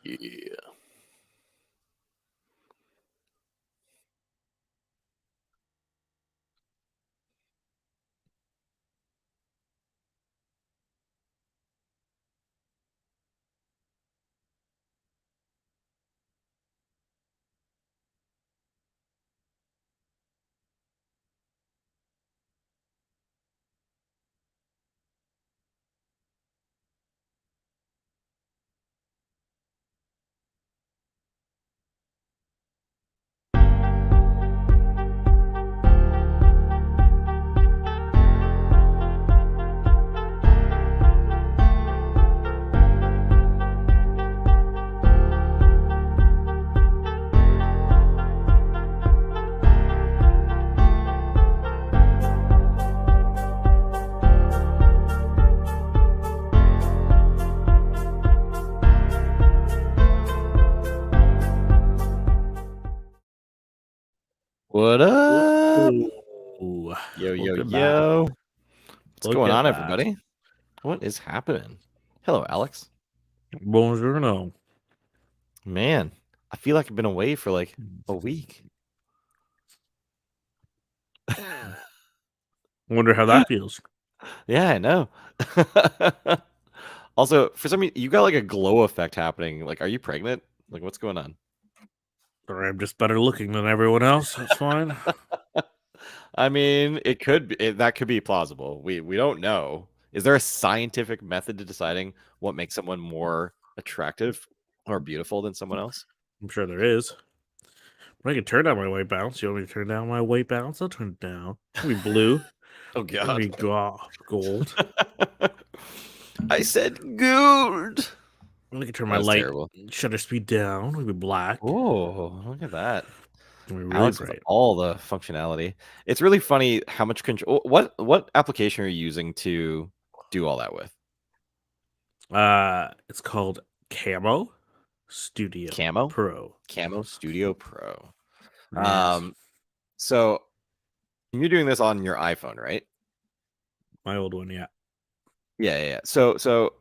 Yeah. What up? Ooh, Yo, yo, look at yo. that. What's Look going at on, that. everybody? What is happening? Hello, Alex. Buongiorno. Man, I feel like I've been away for like a week. Wonder how that feels. Yeah, I know. Also, for some reason, you got like a glow effect happening. Like, are you pregnant? Like, what's going on? Or I'm just better looking than everyone else. That's fine. I mean, it could be that could be plausible. We don't know. Is there a scientific method to deciding what makes someone more attractive or beautiful than someone else? I'm sure there is. But I can turn down my white balance. You want me to turn down my white balance? I'll turn it down. It'll be blue. Oh It'll be God. gold. I said gold. I can turn my That's light terrible. shutter speed down. It'll be black. Oh, look at that. It'll be really Alex with bright. all the functionality. It's really funny how much control. What application are you using to do all that with? It's called Camo Studio Camo Studio Pro. Yes. So you're doing this on your iPhone, right? My old one, yeah. Yeah. So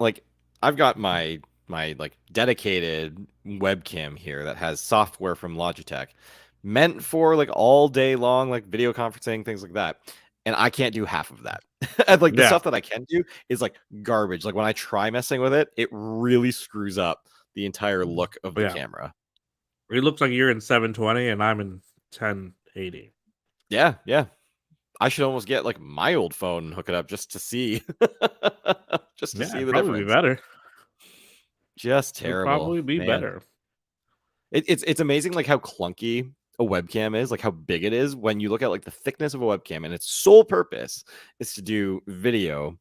like I've got my like dedicated webcam here that has software from Logitech meant for like all day long like video conferencing, things like that. And I can't do half of that. And like the Yeah. stuff that I can do is like garbage. Like when I try messing with it, it really screws up the entire look of the camera. It looks like you're in 720 and I'm in 1080. Yeah. I should almost get like my old phone and hook it up just to see just to see It'd the probably be difference. better. Just It'd terrible. probably be man. better. It's amazing like how clunky a webcam is, like how big it is when you look at like the thickness of a webcam, and its sole purpose is to do video.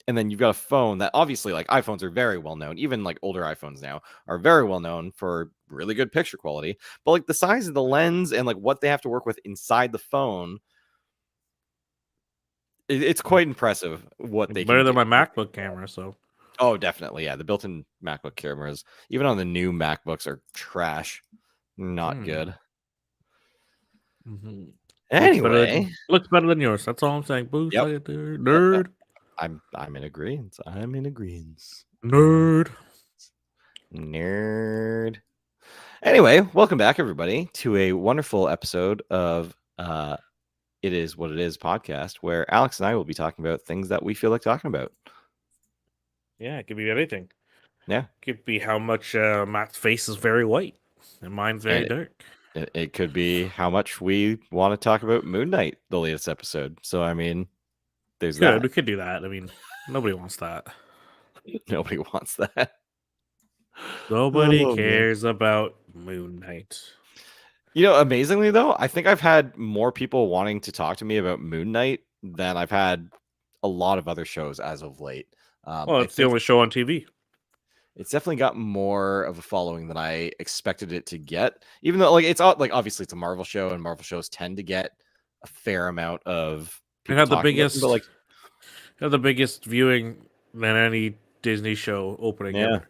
And then you've got a phone that obviously like iPhones are very well known, even like older iPhones now are very well known for really good picture quality. But like the size of the lens and like what they have to work with inside the phone, it's quite impressive what they Better can than do. my MacBook camera, so. Oh, definitely. Yeah. The built-in MacBook cameras, even on the new MacBooks, are trash. Not good. Mm-hmm. Anyway. Looks better than yours. That's all I'm saying. Boo, Yep. nerd. I'm in agreement. Nerd. Nerd. Anyway, welcome back, everybody, to a wonderful episode of It Is What It Is podcast, where Alex and I will be talking about things that we feel like talking about. Yeah, it could be anything. Yeah. It could be how much Matt's face is very white and mine's very dark. It could be how much we want to talk about Moon Knight, the latest episode. So, I mean, there's that. We could do that. I mean, nobody wants that. Nobody wants that. Nobody cares about Moon Knight. You know, amazingly though, I think I've had more people wanting to talk to me about Moon Knight than I've had a lot of other shows as of late. Well, it's the only show on TV. It's definitely got more of a following than I expected it to get. Even though, like, it's like obviously it's a Marvel show, and Marvel shows tend to get a fair amount of people. It had the biggest viewing than any Disney show opening ever.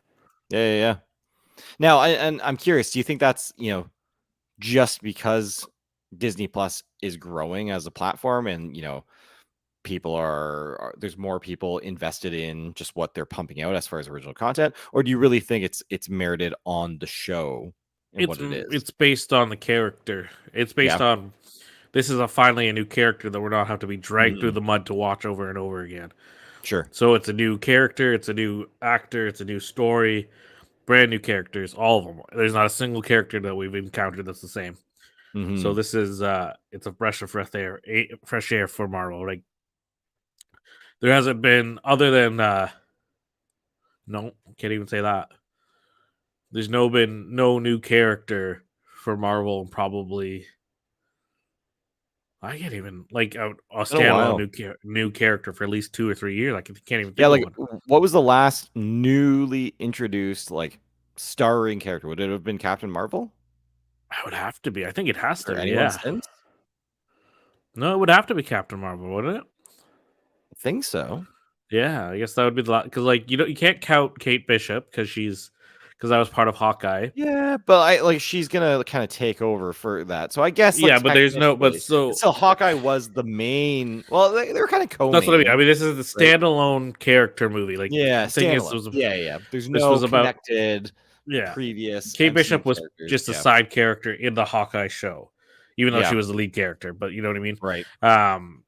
Yeah. Now, I'm curious. Do you think that's just because Disney Plus is growing as a platform, and people there's more people invested in just what they're pumping out as far as original content, or do you really think it's merited on the show and what it is? It's based on the character. It's based Yeah. on this is finally a new character that we're not have to be dragged through Mhm. the mud to watch over and over again. Sure. So it's a new character, it's a new actor, it's a new story, brand new characters, all of them. There's not a single character that we've encountered that's the same. So Hmm. this is it's a breath of fresh air for Marvel. Like there hasn't been other than no, can't even say that. There's no new character for Marvel in probably I can't even like a Been a standalone while. new character for at least 2 or 3 years. I can't even Yeah, think of like one. what was the last newly introduced like starring character? Would it have been Captain Marvel I would have to be. I think it has to or be. anyone Yeah. since? No, it would have to be Captain Marvel, wouldn't it? I think so. Yeah, I guess that would be the lot because like you can't count Kate Bishop because that was part of Hawkeye. Yeah, but I like she's gonna kind of take over for that. So I guess like Yeah, but there's no but technically, so still Hawkeye was the main. Well, they were kind of that's what I mean. I co-main, mean, this is the right? standalone character movie. Like Yeah, the thing is, standalone. Yeah, yeah. There's this no was about connected yeah. previous Kate MCU Bishop was characters. just a Yeah, side character in the Hawkeye show, even though she yeah, was the lead character. But you know what I mean. right. Um,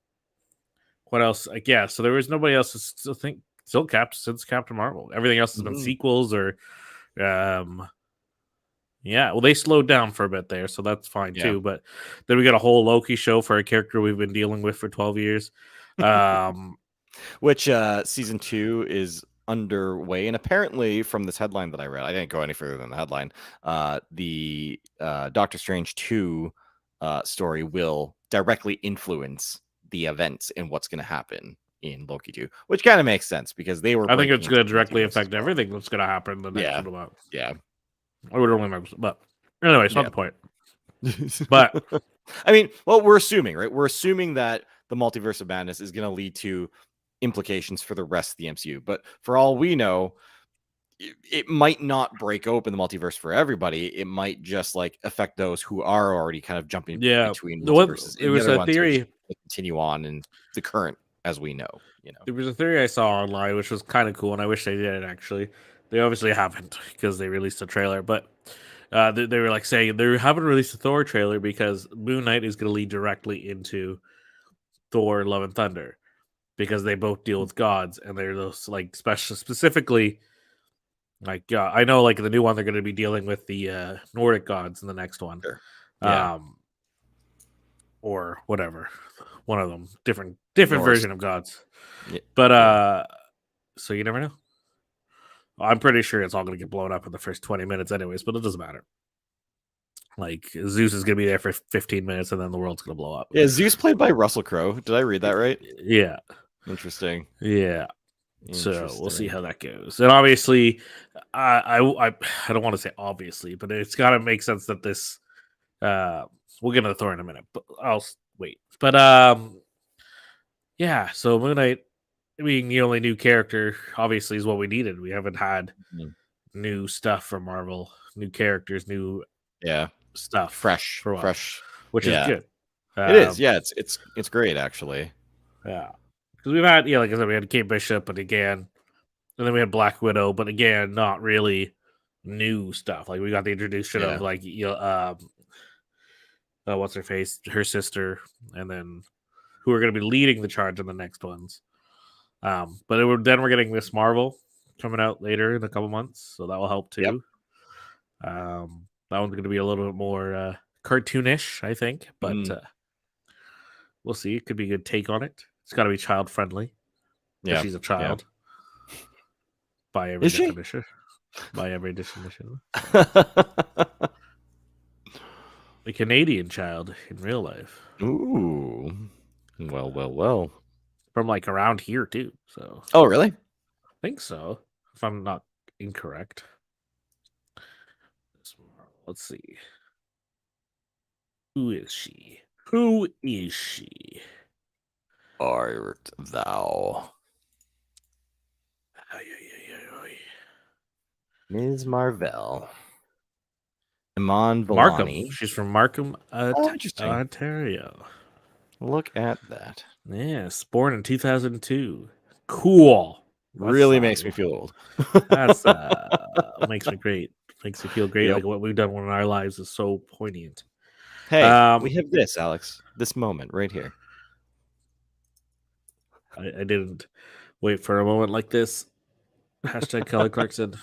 what else? Like yeah, so there was nobody else. To think still since Captain Marvel. Everything else has been Mhm. sequels or um yeah, well, they slowed down for a bit there, so that's fine Yeah. too. But then we got a whole Loki show for a character we've been dealing with for 12 years. Um, Which season 2 is underway, and apparently from this headline that I read, I didn't go any further than the headline. The Doctor Strange 2 story will directly influence the events and what's going to happen in Loki 2, which kind of makes sense because they were I think breaking it's into going to the directly multiverse as affect well. everything that's going to happen in the next Yeah, little while. yeah, I would only remember, but anyway, it's not yeah. the point. But I mean, well, we're assuming, right? We're assuming that the multiverse of madness is going to lead to implications for the rest of the MCU. But for all we know, it might not break open the multiverse for everybody. It might just like affect those who are already kind of jumping yeah, between multiverses, there and the was other a ones are just theory. gonna continue on in the current as we know. You know, There was a theory I saw online, which was kind of cool, and I wish they did actually. They obviously haven't because they released a trailer, but they were like saying they haven't released a Thor trailer because Moon Knight is going to lead directly into Thor: Love and Thunder because they both deal with gods and they're those like specifically like I know like the new one they're going to be dealing with the Nordic gods in the next one, sure. Yeah, um, or whatever, one of them different Norse. version of gods. Yeah, But yeah. so you never know. I'm pretty sure it's all going to get blown up in the first 20 minutes, anyways. But it doesn't matter. Like Zeus is going to be there for 15 minutes, and then the world's going to blow up. Yeah, Zeus played by Russell Crowe. Did I read that right? Yeah, Interesting. yeah. So we'll see Interesting. how that goes. And obviously, I don't want to say obviously, but it's got to make sense that this. We'll get into Thor in a minute, but I'll wait. But yeah. So Moon Knight being the only new character, obviously, is what we needed. We haven't had Mhm. new stuff from Marvel, new characters, new Yeah, stuff fresh, for a while, fresh. which is Yeah, good. it is. Um, Yeah, it's great actually. yeah, because we've had like I said, we had Kate Bishop, but again, and then we had Black Widow, but again, not really new stuff. Like we got the introduction of Yeah. like what's her face, her sister, and then who are going to be leading the charge in the next ones. But then we're getting Miss Marvel coming out later in a couple months, so that will help Yep. too. That one's going to be a little bit more cartoonish, I think, but Mhm. we'll see. It could be a good take on it. It's got to be child friendly because Yeah. she's a Yeah. child by every Is she? definition. By every definition, a Canadian child in real life Ooh. Well, well, well. from like around here too. So Oh, really? I think so, if I'm not incorrect. Let's see. Who is she? Who is she? Art thou Ay, ay, ay, ay, ay. Ms. Marvell? Iman Markham. Vellani. She's from Markham, Oh, interesting. Ontario. Look at that. Yes, born in 2002. Cool. That's Really makes me feel old. that's makes me great. Makes me feel great. Yep. Like what we've done in our lives is so poignant. Hey, we Um, have this, Alex. This moment right here. I didn't wait for a moment like this. Hashtag Kelly Clarkson.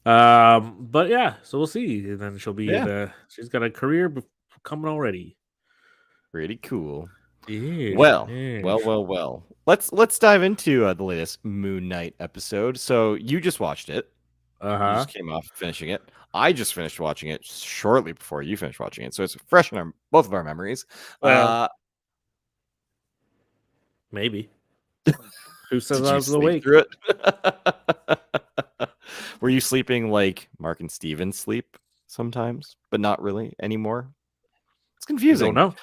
But yeah, so we'll see. And then she'll be in Yeah. a. She's got a career coming already. Pretty cool. Yes, Well, yes. well. Let's dive into the latest Moon Knight episode. So you just watched it. Uh You huh. just came off finishing it. I just finished watching it shortly before you finished watching it, so it's fresh in both of our memories. Well, Uh, maybe. Who says did I you was sleep awake? through it? Were you sleeping like Mark and Steven sleep sometimes, but not really anymore? It's We don't confusing. know.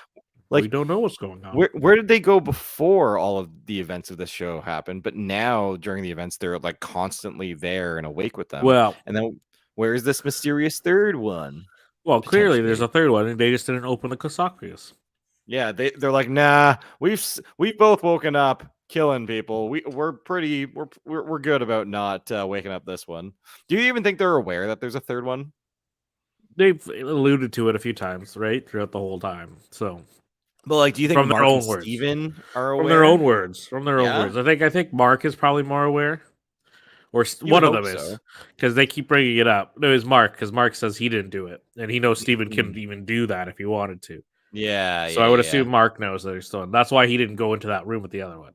We Like, don't know what's going on. where did they go before all of the events of this show happened? But now during the events, they're like constantly there and awake with them. Well, And then where is this mysterious third one clearly there's potentially? a third one, and they just didn't open the sarcophagus. Yeah, they're like, nah, we've both woken up killing people. We're good about not waking up this one. Do you even think they're aware that there's a third one? They've alluded to it a few times, right, throughout the whole time. So, But like, do you think from their Mark and own words, Steven are from their own aware? words, from their own Yeah, words. I think Mark is probably more aware, or you would one of hope them so. is, because they keep bringing it up. No, it's Mark, because Mark says he didn't do it, and he knows Steven couldn't Mhm. even do that if he wanted to. Yeah, So I would yeah. assume Mark knows that he's still. That's why he didn't go into that room with the other one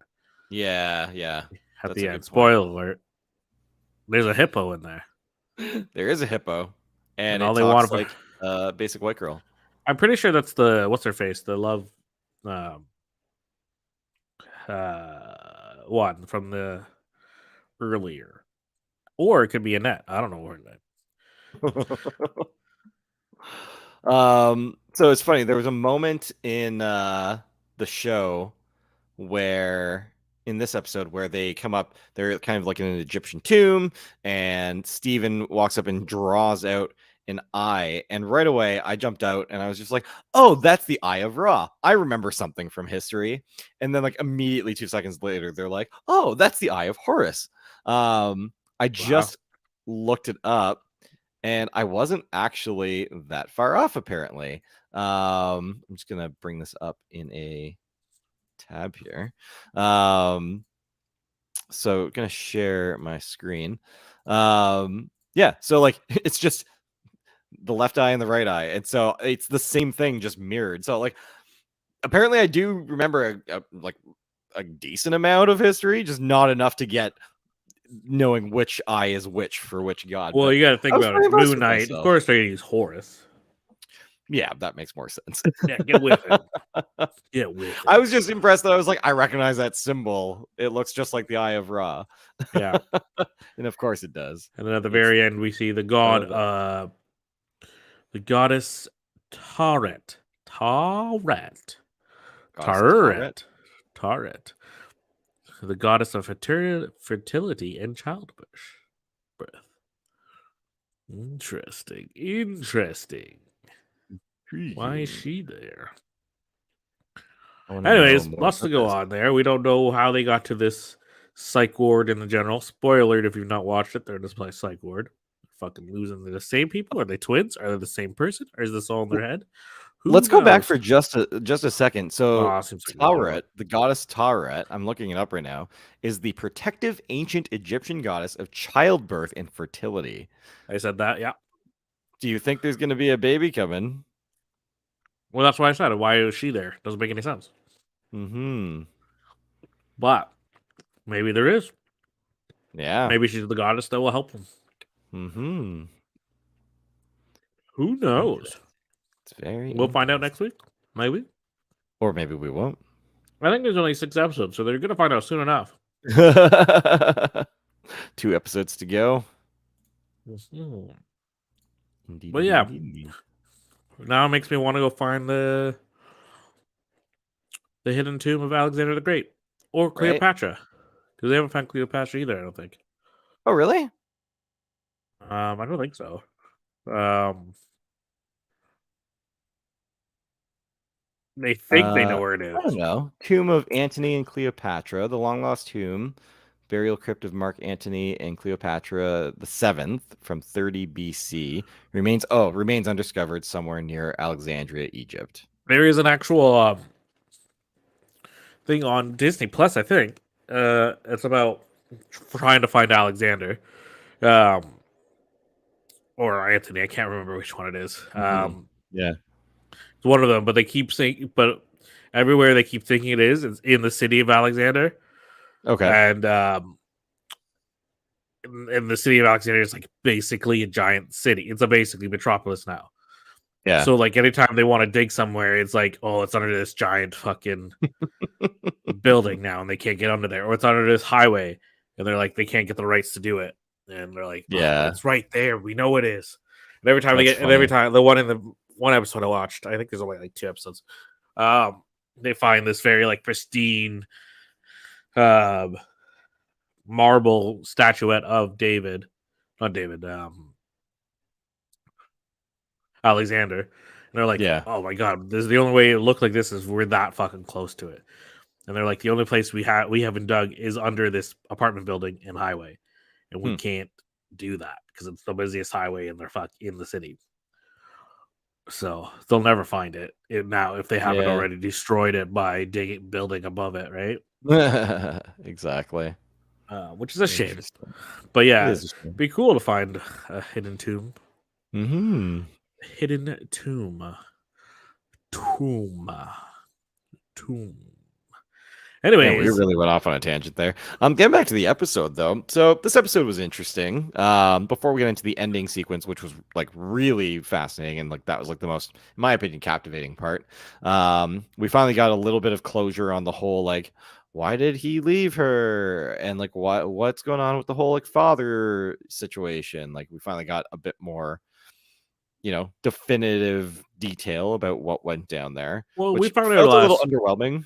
Yeah. at That's a the end. good point. Spoiler alert: there's a hippo in there, There is a hippo, and and all it they talks want. like a basic white girl. I'm pretty sure that's the what's her face, the love, um, one from the earlier, or it could be Annette. I don't know her name. So it's funny. There was a moment in the show where in this episode where they come up, they're kind of like in an Egyptian tomb, and Steven walks up and draws out an eye, and right away I jumped out and I was just like, oh, that's the Eye of Ra. I remember something from history. And then like immediately 2 seconds later, they're like, oh, that's the Eye of Horus. I Wow. just looked it up and I wasn't actually that far off apparently. I'm just gonna bring this up in a tab here. So gonna share my screen. Yeah, so like it's just the left eye and the right eye, and so it's the same thing just mirrored. So like apparently I do remember like a decent amount of history, just not enough to get knowing which eye is which for which god. Well, But you got to I think was about pretty it. impressed Moon with Knight, of myself. course, they use Horus. Yeah, that makes more sense. Yeah, get with it. Get with I it. was just impressed that I was like, I recognize that symbol. It looks just like the Eye of Ra. Yeah, And of course it does. and then at the It's very end, we see one of the goddess Taret, goddess Taret. Taret, the goddess of fertility and childbirth. Interesting. Why is she there? I want to know Anyways, more lots to about go this. on there. We don't know how they got to this psych ward in the general. Spoiler alert if you've not watched it, they're in this place psych ward. Fucking losing. They're the same people? Are they twins? Are they the same person? Or is this all in their head? Who Let's go back knows? for just a second. So Seems like a while. Tawret, the goddess Tawret, I'm looking it up right now, is the protective ancient Egyptian goddess of childbirth and fertility. I said that, yeah. Do you think there's going to be a baby coming? Well, that's why I said it. Why is she there? Doesn't make any sense. Mm-hmm. But maybe there is. Yeah. Maybe she's the goddess that will help them. Mm-hmm. Who knows? It's very We'll find out next week. Maybe. Or maybe we won't. I think there's only 6 episodes, so they're going to find out soon enough. 2 episodes to go. Mhm. Indeed, But yeah, indeed. now it makes me want to go find the hidden tomb of Alexander the Great or Right? Cleopatra, because they haven't found Cleopatra either. I don't think. Oh, really? I don't think so. Um, They think they know where it I don't is. know. Tomb of Antony and Cleopatra, the long lost tomb, burial crypt of Mark Antony and Cleopatra the seventh from 30 BC remains undiscovered somewhere near Alexandria, Egypt. There is an actual thing on Disney Plus, I think. It's about trying to find Alexander, um, or Anthony. I can't remember which one it is. Yeah. It's one of them, but they keep saying, but everywhere they keep thinking it is, it's in the city of Alexander, Okay. and in the city of Alexander is like basically a giant city. It's a basically metropolis now. Yeah. So like anytime they want to dig somewhere, it's like, oh, it's under this giant fucking building now, and they can't get under there, or it's under this highway, and they're like, they can't get the rights to do it, and they're like, oh, but Yeah. it's right there. We know it is. And every time That's every funny. time the one in the one episode I watched, I think there's only like 2 episodes. They find this very like pristine, um, marble statuette of David, not David, Alexander. And they're like, Yeah. oh my god, this is the only way it looked like this is we're that fucking close to it. And they're like, the only place we haven't dug is under this apartment building and highway, and we Hmm. can't do that because it's the busiest highway in the city. So they'll never find it now if they haven't Yeah. already destroyed it by building above it, right? Exactly. Which is a shame. Interesting. But It yeah, is a shame. be cool to find a hidden tomb. Hmm. Hidden tomb. Tomb. Tomb. Man, we Anyways, really went off on a tangent there. Getting back to the episode though. So this episode was interesting. Before we get into the ending sequence, which was like really fascinating and like that was like the most, in my opinion, captivating part. We finally got a little bit of closure on the whole like why did he leave her and like what's going on with the whole like father situation. Like we finally got a bit more, definitive detail about what went down there, well, which felt a little underwhelming.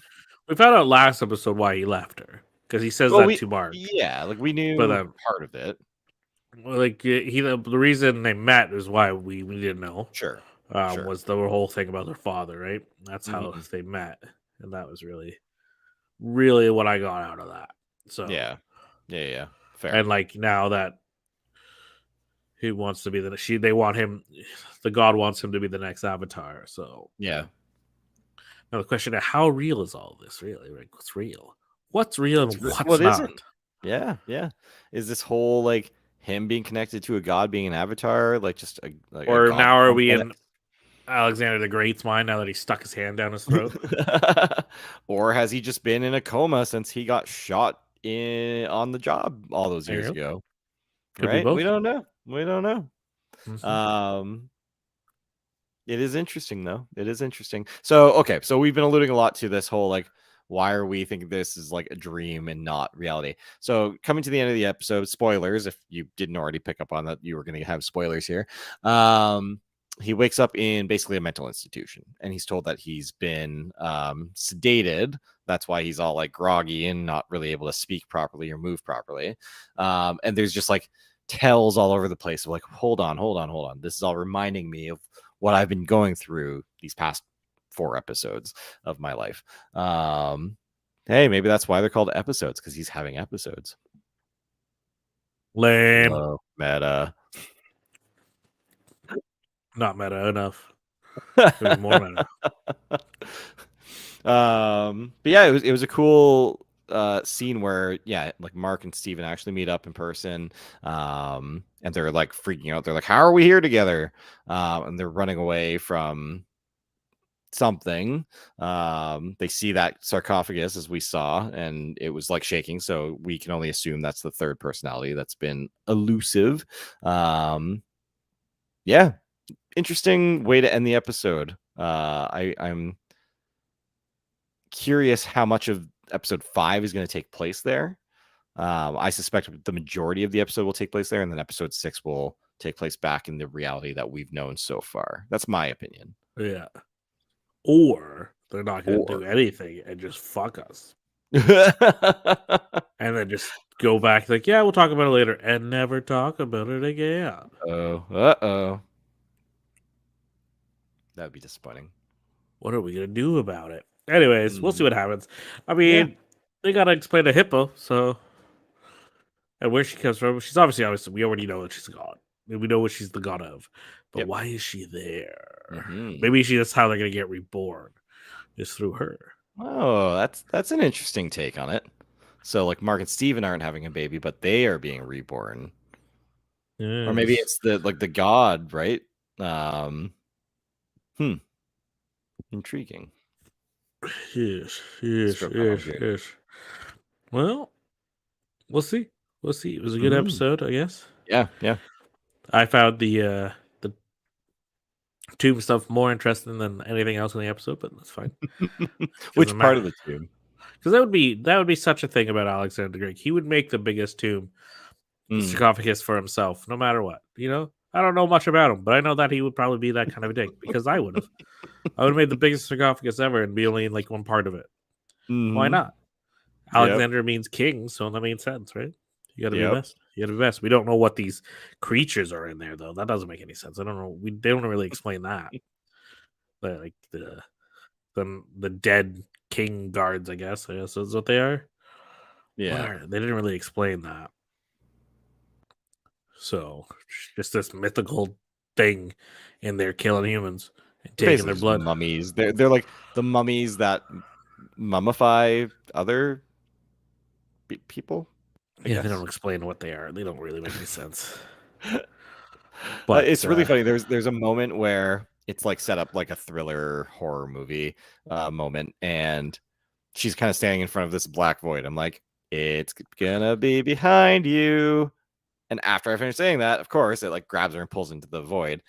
we found out last episode why he left her because he says Well, that to Mark. yeah, like we But knew part of it. well, like the reason they met is why we didn't know. Sure, sure. Was the whole thing about their father, right? That's how Hmm. they met, and that was really what I got out of that. So Yeah. Fair. and like now that he wants to be they want him, the god wants him to be the next Avatar. So Yeah. now the question is, how real is all this? Really, like what's real? What's real and what's What not? isn't? Yeah. Is this whole like him being connected to a god being an avatar, like just a Or god now are we in complex? Alexander the Great's mind now that he stuck his hand down his throat? Or has he just been in a coma since he got shot in on the job all those There you years go. ago? Could be Right? We both. don't know. We don't know. Mhm. Um It is interesting, though. It is interesting. So, okay, so we've been alluding a lot to this whole like, why are we thinking this is like a dream and not reality? So, coming to the end of the episode, spoilers, if you didn't already pick up on that, you were going to have spoilers here. He wakes up in basically a mental institution and he's told that he's been sedated. That's why he's all like groggy and not really able to speak properly or move properly. And there's just like tells all over the place of like, hold on. This is all reminding me of what I've been going through these past 4 episodes of my life. Hey, maybe that's why they're called episodes, because he's having episodes. Lame. Whoa, meta. Not meta enough. Maybe more meta. But yeah, it was a cool scene where like Mark and Steven actually meet up in person, and they're like freaking out. They're like, how are we here together? And they're running away from something. They see that sarcophagus as we saw, and it was like shaking, so we can only assume that's the third personality that's been elusive. Yeah, interesting way to end the episode. I'm curious how much of episode 5 is going to take place there. I suspect the majority of the episode will take place there, and then episode 6 will take place back in the reality that we've known so far. That's my opinion. Yeah. Or they're not going to Or do anything and just fuck us. And then just go back like, yeah, we'll talk about it later and never talk about it again. uh-oh. That would be disappointing. What are we gonna do about it? Anyways, we'll see Mm. what happens. I Yeah. mean, they gotta explain the hippo, so and where she comes from. She's obviously we already know that she's a god. We know what she's the god of. But Yep. why is she there? Hmm. Maybe that's how they're gonna get reborn. Is through her. Oh, that's an interesting take on it. So like Mark and Steven aren't having a baby, but they are being reborn. Or maybe Yes. it's the god, right? Um, hmm, intriguing. Yes, yes, Stroke my yes, budget. yes. Well, we'll see. We'll see. It was a good Hmm. episode, I guess. Yeah, yeah. I found the tomb stuff more interesting than anything else in the episode, but that's fine. Because Which part of the tomb? that would be such a thing about Alexander the Great. He would make the biggest tomb, the Mm. sarcophagus for himself, no matter what. I don't know much about him, but I know that he would probably be that kind of a dick because I would have. I would have made the biggest sarcophagus ever and be only in like one part of it. Why Hmm. not? Yep. Alexander means king, so that makes sense, right? You got to be Yep. best. You got to be best. We don't know what these creatures are in there, though. That doesn't make any sense. I don't know. They don't really explain that. Like the dead king guards, I guess. I guess is what they are. What Yeah. are they? Didn't really explain that. So just this mythical thing in there killing humans and They're taking basically their just blood. mummies. They're like the mummies that mummify other people, I Yeah, they guess. don't explain what they are. They don't really make any sense. But It's really funny. There's a moment where it's like set up like a thriller horror movie moment, and she's kind of standing in front of this black void. I'm like, it's gonna be behind you. And after I finish saying that, of course, it like grabs her and pulls into the void.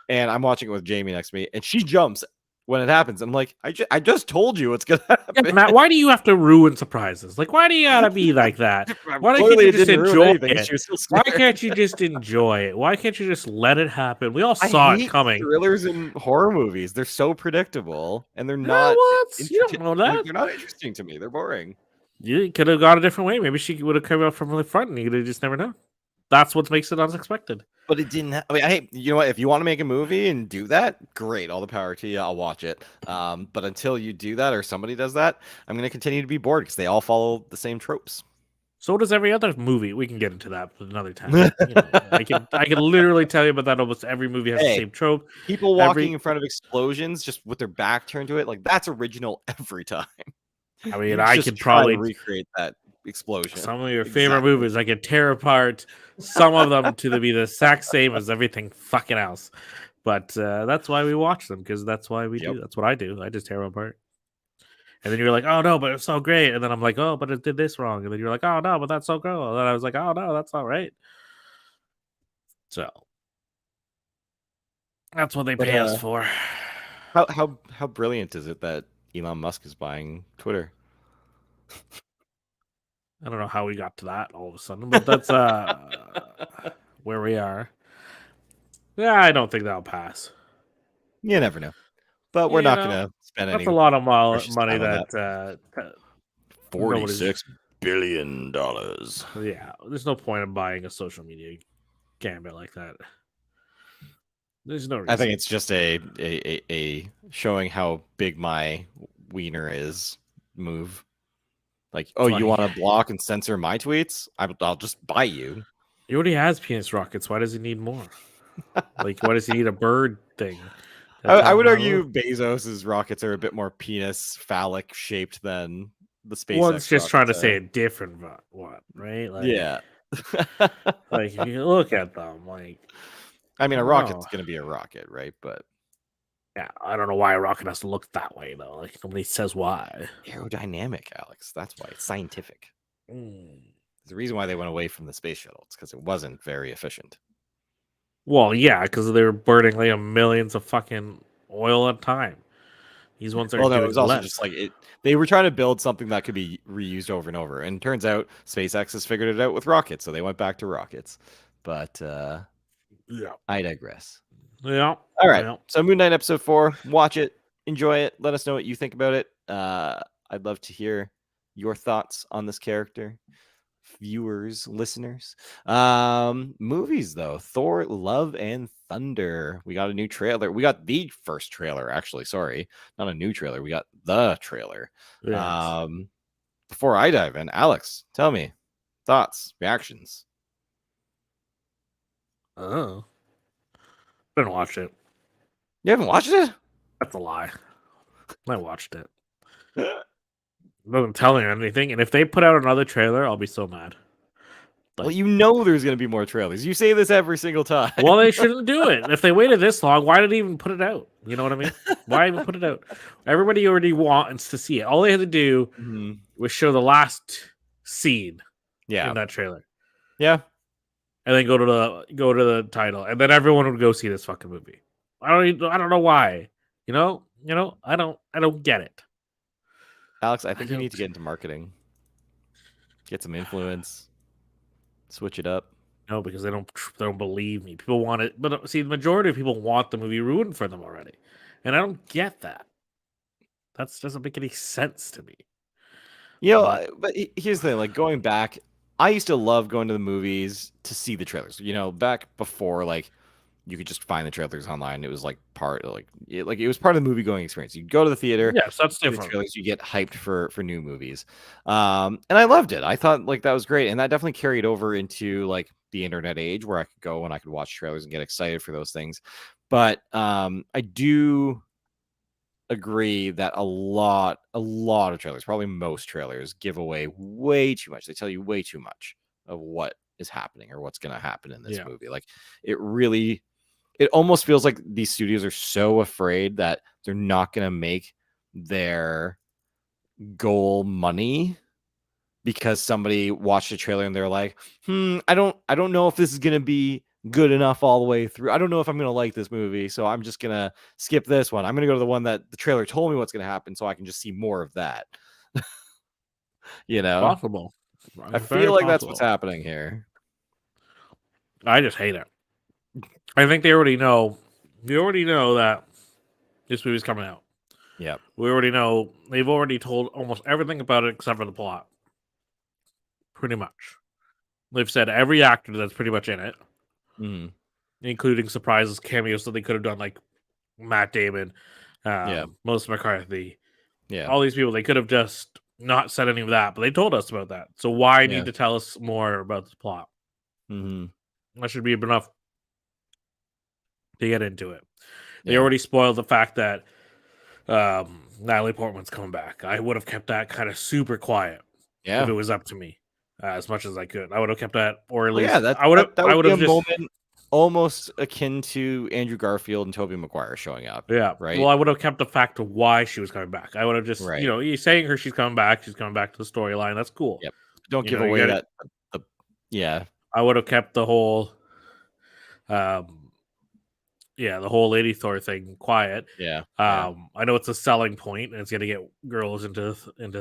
And I'm watching it with Jamie next to me, and she jumps when it happens. I'm like, I just told you what's gonna yeah, happen. Matt, why do you have to ruin surprises? Like, why do you gotta be like that? Why can't Clearly, you it just didn't ruin enjoy anything. it? She was still Why scared. can't you just enjoy it? Why can't you just let it happen? We all I saw it hate coming. thrillers and horror movies. They're so predictable, and they're Oh, not what? You don't know that. they're not interesting to me. They're boring. You could have gone a different way. Maybe she would have come out from the front, and you'd just never know. That's what makes it unexpected. But it didn't. I mean, hey, you know what? If you want to make a movie and do that, great. All the power to you. I'll watch it. But until you do that or somebody does that, I'm going to continue to be bored because they all follow the same tropes. So does every other movie. We can get into that another time. I can literally tell you about that. Almost every movie has the Hey, same trope. people walking Every in front of explosions just with their back turned to it, like that's original every time. I mean, You I just could try and probably recreate that explosion. some of your favorite Exactly. movies. I could tear apart some of them to be the exact same as everything fucking else. But that's why we watch them because that's why we Yep. do. That's what I do. I just tear them apart. And then you're like, oh no, but it's so great. And then I'm like, oh, but it did this wrong. And then you're like, oh no, but that's so cool. And then I was like, oh no, that's not right. So that's what they But pay us for. how brilliant is it that Elon Musk is buying Twitter? I don't know how we got to that all of a sudden, but that's where we are. Yeah, I don't think that'll pass. You never know. But we're You not know, going to spend that's any a lot of precious money time on that that. nobody's. $46 billion. Yeah, there's no point in buying a social media gambit like that. There's no I reason. think it's just a showing how big my wiener is move. Like, oh, That's why you want to block and censor my tweets? I'll just buy you. he already has penis rockets. Why does he need more? Like, why does he need a bird thing? To I tell him would how to live? argue Bezos's rockets are a bit more penis phallic shaped than the One's SpaceX just trying to rockets say are. a different one, right? Yeah. Like if you look at them, like I mean, I a don't know. rocket's going to be a rocket, right? But Yeah, I don't know why a rocket has to look that way though. Like nobody says why. aerodynamic, Alex. That's why it's scientific. Mm. There's a reason why they went away from the space shuttle. It's because it wasn't very efficient. Well, yeah, because they were burning like millions of fucking oil at a time. These ones are Well, no, it doing was also less. just like it. They were trying to build something that could be reused over and over, and turns out SpaceX has figured it out with rockets, so they went back to rockets. But Yeah. I digress. Yeah. All right, Yeah. so Moon Knight episode 4. Watch it, enjoy it. Let us know what you think about it. I'd love to hear your thoughts on this character, viewers, listeners. Movies though, Thor: Love and Thunder. We got a new trailer. We got the first trailer, actually. Sorry, not a new trailer. We got the trailer. Yes. Before I dive in, Alex, tell me thoughts, reactions. Oh, didn't watch it. You haven't watched it? That's a lie. I watched it. Doesn't tell me anything. And if they put out another trailer, I'll be so mad. Well, Like, you know there's going to be more trailers. You say this every single time. well, they shouldn't do it. If they waited this long, why did they even put it out? You know what I mean? Why even put it out? Everybody already wants to see it. All they had to do Mhm. was show the last scene Yeah. in that trailer, Yeah. and then go to the title, and then everyone would go see this fucking movie. I don't know why. You know, I don't get it. Alex, I I think you need don't. to get into marketing. Get some influence. Switch it up. No, because they don't believe me. People want it, but see, the majority of people want the movie ruined for them already, and I don't get that. That doesn't make any sense to me. You know, But but here's the thing, like going back, I used to love going to the movies to see the trailers. You know, back before like you could just find the trailers online. It was like part like it was part of the movie going experience. You go to the theater, yes, that's see the different. trailers, you get hyped for new movies. And I loved it. I thought like that was great. And that definitely carried over into like the internet age where I could go and I could watch trailers and get excited for those things. But I do agree that a lot of trailers, probably most trailers, give away way too much. They tell you way too much of what is happening or what's going to happen in this Yeah, movie. Like it almost feels like these studios are so afraid that they're not going to make their goal money because somebody watched a trailer and they're like, I don't know if this is going to be good enough all the way through. I don't know if I'm going to like this movie, so I'm just going to skip this one. I'm going to go to the one that the trailer told me what's going to happen so I can just see more of that. You know? possible. I Very feel like that's what's possible. happening here. I just hate it. I think they already know. They already know that this movie's coming out. Yep. We already know. They've already told almost everything about it except for the plot. Pretty much. They've said every actor that's pretty much in it, Mhm. including surprises, cameos that they could have done, like Matt Damon, Yeah. Melissa McCarthy, Yeah. all these people. They could have just not said any of that, but they told us about that. So why Yeah. need to tell us more about the plot? Mhm. That should be enough to get into it. They Yeah. already spoiled the fact that Natalie Portman's coming back. I would have kept that kind of super quiet if it Yeah. was up to me, as much as I could. I would have kept that, or at Well, yeah, least that I would have. that that I would would be have a just moment almost akin to Andrew Garfield and Tobey Maguire showing up, yeah. Well, right? I would have kept the fact of why she was coming back. I would have just Right. you saying her she's coming back. She's coming back to the storyline. That's cool. Yep. Don't give You away got it. that the yeah. I would have kept the whole um the whole Lady Thor thing quiet. Yeah. Yeah. I know it's a selling point and it's gonna get girls into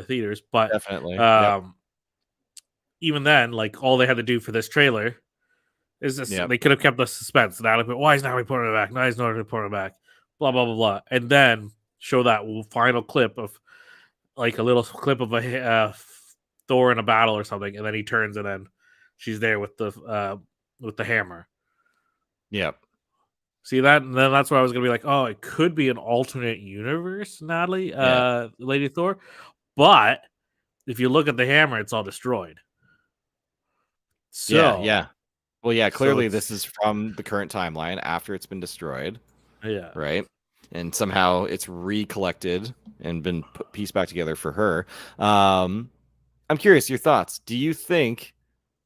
theaters, but Definitely. Yep. um even then, like all they had to do for this trailer is this Yep. they could have kept the suspense. Why is Natalie Portman back? Why is Natalie Portman back? Blah blah blah blah, and then show that final clip of like a little clip of a Thor in a battle or something, and then he turns and then she's there with the hammer. Yep. See that? And then that's where I was gonna be like, oh, it could be an alternate universe, Natalie, Yeah. Lady Thor. But if you look at the hammer, it's all destroyed. Yeah. So, Yeah. Well, yeah, so clearly it's this is from the current timeline after it's been destroyed, yeah, right? And somehow it's recollected and been pieced back together for her. I'm curious, your thoughts. Do you think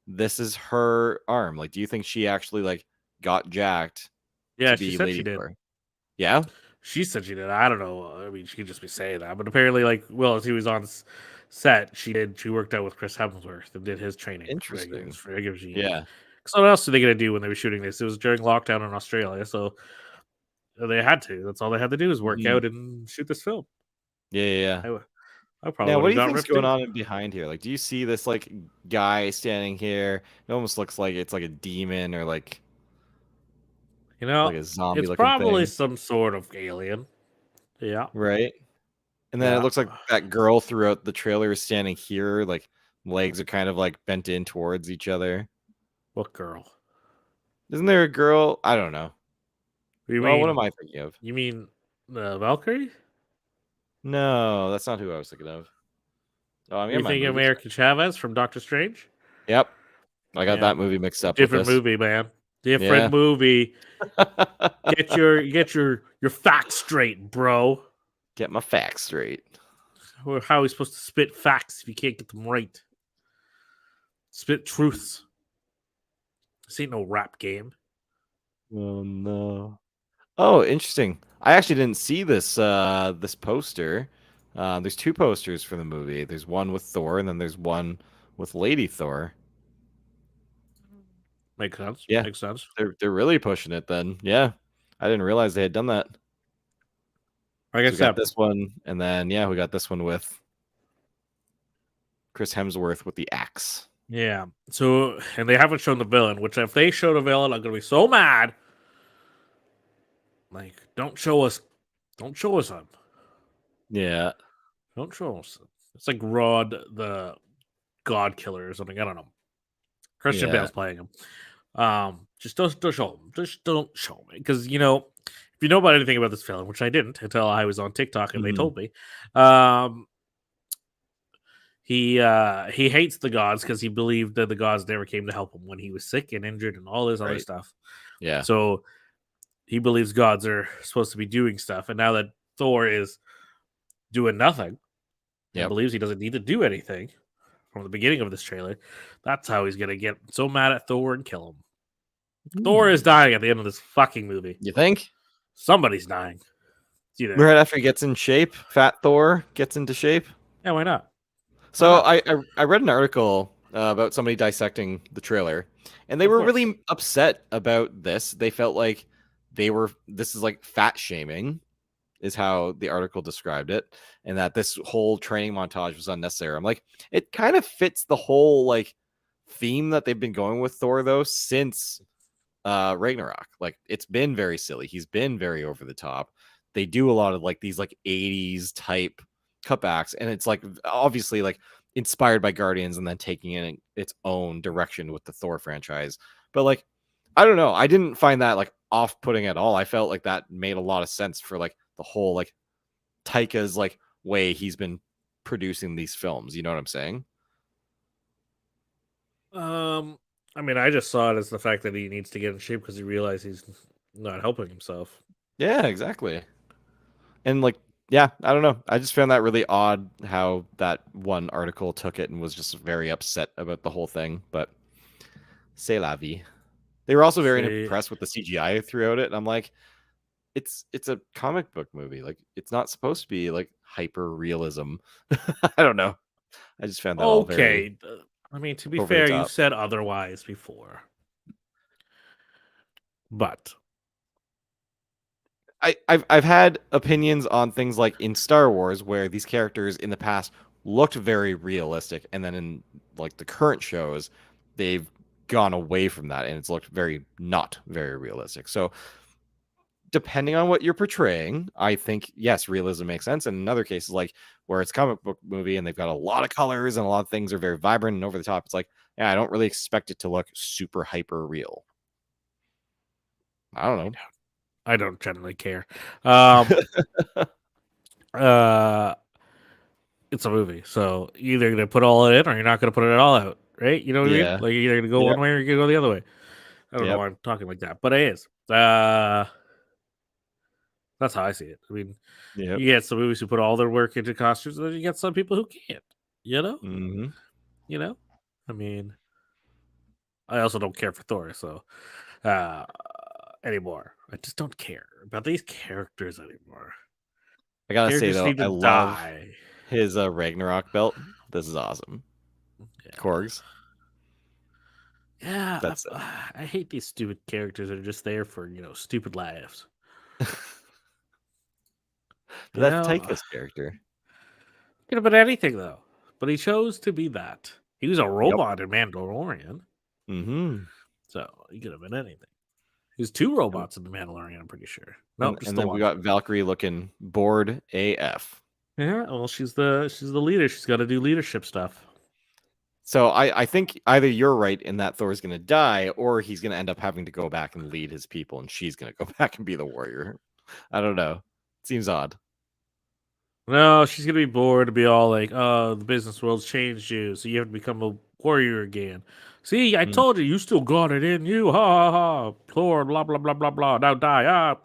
this is her arm? Like, do you think she actually like got jacked yeah. to She be said she Lady did. Thor? Yeah. She said she did. I don't know. I mean, she could just be saying that, but apparently, like, well, as he was on set, she did. She worked out with Chris Hemsworth and did his training Interesting. for regular regime. Yeah. So what else are they gonna do when they were shooting this? It was during lockdown in Australia, so they had to. That's all they had to do is work Mhm. out and shoot this film. Yeah. Yeah. Yeah. I, w- I probably Now, would what have do you got think's ripped going too. on in behind here? Like, do you see this like guy standing here? It almost looks like it's like a demon or You know, like a zombie it's looking probably thing, some sort of alien. Yeah, right? And then it yeah. looks like that girl throughout the trailer is standing here, like legs are kind of like bent in towards each other. What girl? Isn't there a girl? I don't know. You Oh, what mean am I thinking of? you mean Valkyrie? No, that's not who I was thinking of. Oh, I'm You getting my think movies. American Chavez from Doctor Strange? Yep, I got Yeah, that movie mixed up with different this. movie, man. Different Yeah. movie. Get your facts straight, bro. Get my facts straight. How are we supposed to spit facts if you can't get them right? Spit truths. This ain't no rap game. Oh no. Oh, interesting. I actually didn't see this poster. There's two posters for the movie. There's one with Thor, and then there's one with Lady Thor. Makes sense. Yeah, Makes sense. they're really pushing it then. Yeah, I didn't realize they had done that. Like I So we got said, this one, and then yeah, we got this one with Chris Hemsworth with the axe. yeah. So, and they haven't shown the villain, which if they show the villain, I'm gonna be so mad. Like, don't show us him. Yeah, Don't show us. It's like Rod the God Killer or something. I don't know. Christian yeah. Bale's playing him. Just don't show him. Just don't show him because if you know about anything about this film, which I didn't until I was on TikTok and they Mhm. told me, um, he hates the gods because he believed that the gods never came to help him when he was sick and injured and all this other Right. stuff. Yeah. So he believes gods are supposed to be doing stuff, and now that Thor is doing nothing and Yep. believes he doesn't need to do anything from the beginning of this trailer, that's how he's gonna get so mad at Thor and kill him. Thor is Hmm. dying at the end of this fucking movie. You think? Somebody's dying. It's either Right after he gets in shape, Fat Thor gets into shape. yeah, why not? Why So not? I read an article about somebody dissecting the trailer, and they Of were course. really upset about this. They felt like this is like fat shaming, is how the article described it, and that this whole training montage was unnecessary. I'm like, it kind of fits the whole like theme that they've been going with Thor though since Ragnarok. Like it's been very silly. He's been very over the top. They do a lot of like these like 80s type cutbacks, and it's like obviously like inspired by Guardians and then taking it in its own direction with the Thor franchise. But like I don't know, I didn't find that like off-putting at all. I felt like that made a lot of sense for like the whole like Taika's like way he's been producing these films. You know what I'm saying? Um, I mean, I just saw it as the fact that he needs to get in shape because he realized he's not helping himself. Yeah, exactly. And like, yeah, I don't know. I just found that really odd how that one article took it and was just very upset about the whole thing. But c'est la vie. They were also very Say, impressed with the CGI throughout it. And I'm like, it's a comic book movie. Like, it's not supposed to be like hyper realism. I don't know. I just found that all very okay. I mean, to be over the fair, you top. said otherwise before, but I've had opinions on things like in Star Wars where these characters in the past looked very realistic, and then in like the current shows, they've gone away from that and it's looked very not very realistic. So depending on what you're portraying, I think yes, realism makes sense. And in other cases, like where it's comic book movie and they've got a lot of colors and a lot of things are very vibrant and over the top, it's like, yeah, I don't really expect it to look super hyper real. I don't know. I don't generally care. Um, uh, it's a movie, so you're either gonna put all it in or you're not gonna put it all out, right? You know what I mean? Yeah. Like you're either gonna go Yep. one way or you're gonna go the other way. I don't know Yep. why I'm talking like that, but it is. That's how I see it. I mean, Yep. you get some movies who put all their work into costumes, and then you get some people who can't. You know, Mm-hmm. you know. I mean, I also don't care for Thor, so uh anymore. I just don't care about these characters anymore. I gotta say Characters though, need I to love die. his Ragnarok belt. This is awesome. Yeah, Korgs. yeah. That's I hate these stupid characters that are just there for stupid laughs. but You that's know, Taika's character. could have been anything though, but he chose to be that. He was a Yep. robot in Mandalorian, Mm-hmm. so he could have been anything. There's two robots in the Mandalorian, I'm pretty sure. No, just And the then we one. got Valkyrie looking bored AF. Yeah, well, she's the leader. She's got to do leadership stuff. So I think either you're right in that Thor's going to die, or he's going to end up having to go back and lead his people, and she's going to go back and be the warrior. I don't know. Seems odd. No, she's gonna be bored to be all like, "Oh, the business world's changed you, so you have to become a warrior again." See, I Mm. told you, you still got it in you. Ha ha ha. Thor, blah blah blah blah blah. Now die. Ah.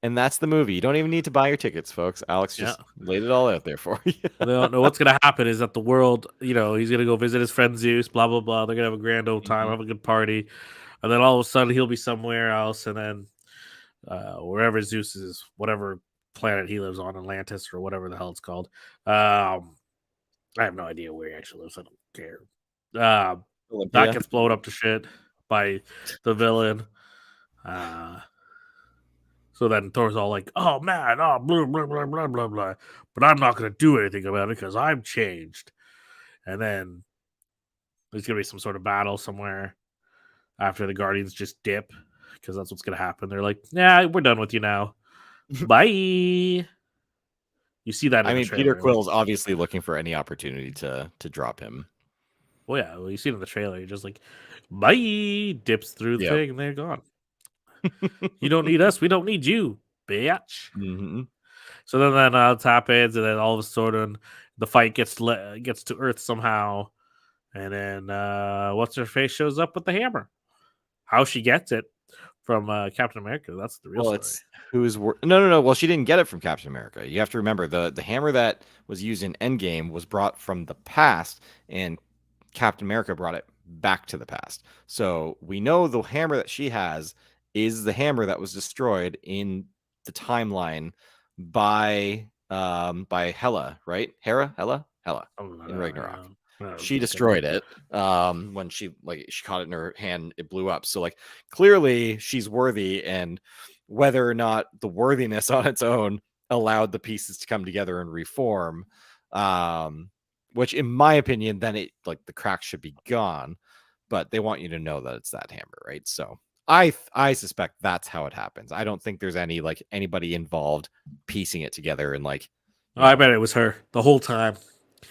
And that's the movie. You don't even need to buy your tickets, folks. Alex Yeah. just laid it all out there for you. No, what's gonna happen is that the world, he's gonna go visit his friend Zeus. Blah blah blah. They're gonna have a grand old time, Mhm. have a good party, and then all of a sudden he'll be somewhere else, and then wherever Zeus is, whatever planet he lives on, Atlantis or whatever the hell it's called. I have no idea where he actually lives. I don't care. Uh, that Olympia. gets blown up to shit by the villain. Uh, so then Thor's all like, "Oh man, oh blah blah blah blah blah blah," but I'm not gonna do anything about it because I'm changed. And then there's gonna be some sort of battle somewhere after the Guardians just dip because that's what's gonna happen. They're like, "Yeah, we're done with you now. Bye." You see that I in the mean, Peter trailer. Like, Quill's obviously looking for any opportunity to drop him. well, yeah, well, you see it in the trailer. You're just like, bye, dips through the Yep. thing, and they're gone. You don't need us. We don't need you, bitch. Hmm. So then that happens, and then all of a sudden, the fight gets to Earth somehow, and then what's her face shows up with the hammer. How she gets it from Captain America? That's the real Well, story. it's no. Well, she didn't get it from Captain America. You have to remember the hammer that was used in Endgame was brought from the past, and Captain America brought it back to the past. So we know the hammer that she has is the hammer that was destroyed in the timeline by Hela, right? Hela in Ragnarok. She destroyed it when she caught it in her hand, it blew up. So like clearly she's worthy, and whether or not the worthiness on its own allowed the pieces to come together and reform, which in my opinion then it like the cracks should be gone, but they want you to know that it's that hammer, right? So I suspect that's how it happens. I don't think there's any like anybody involved piecing it together and like Oh, I bet it was her the whole time.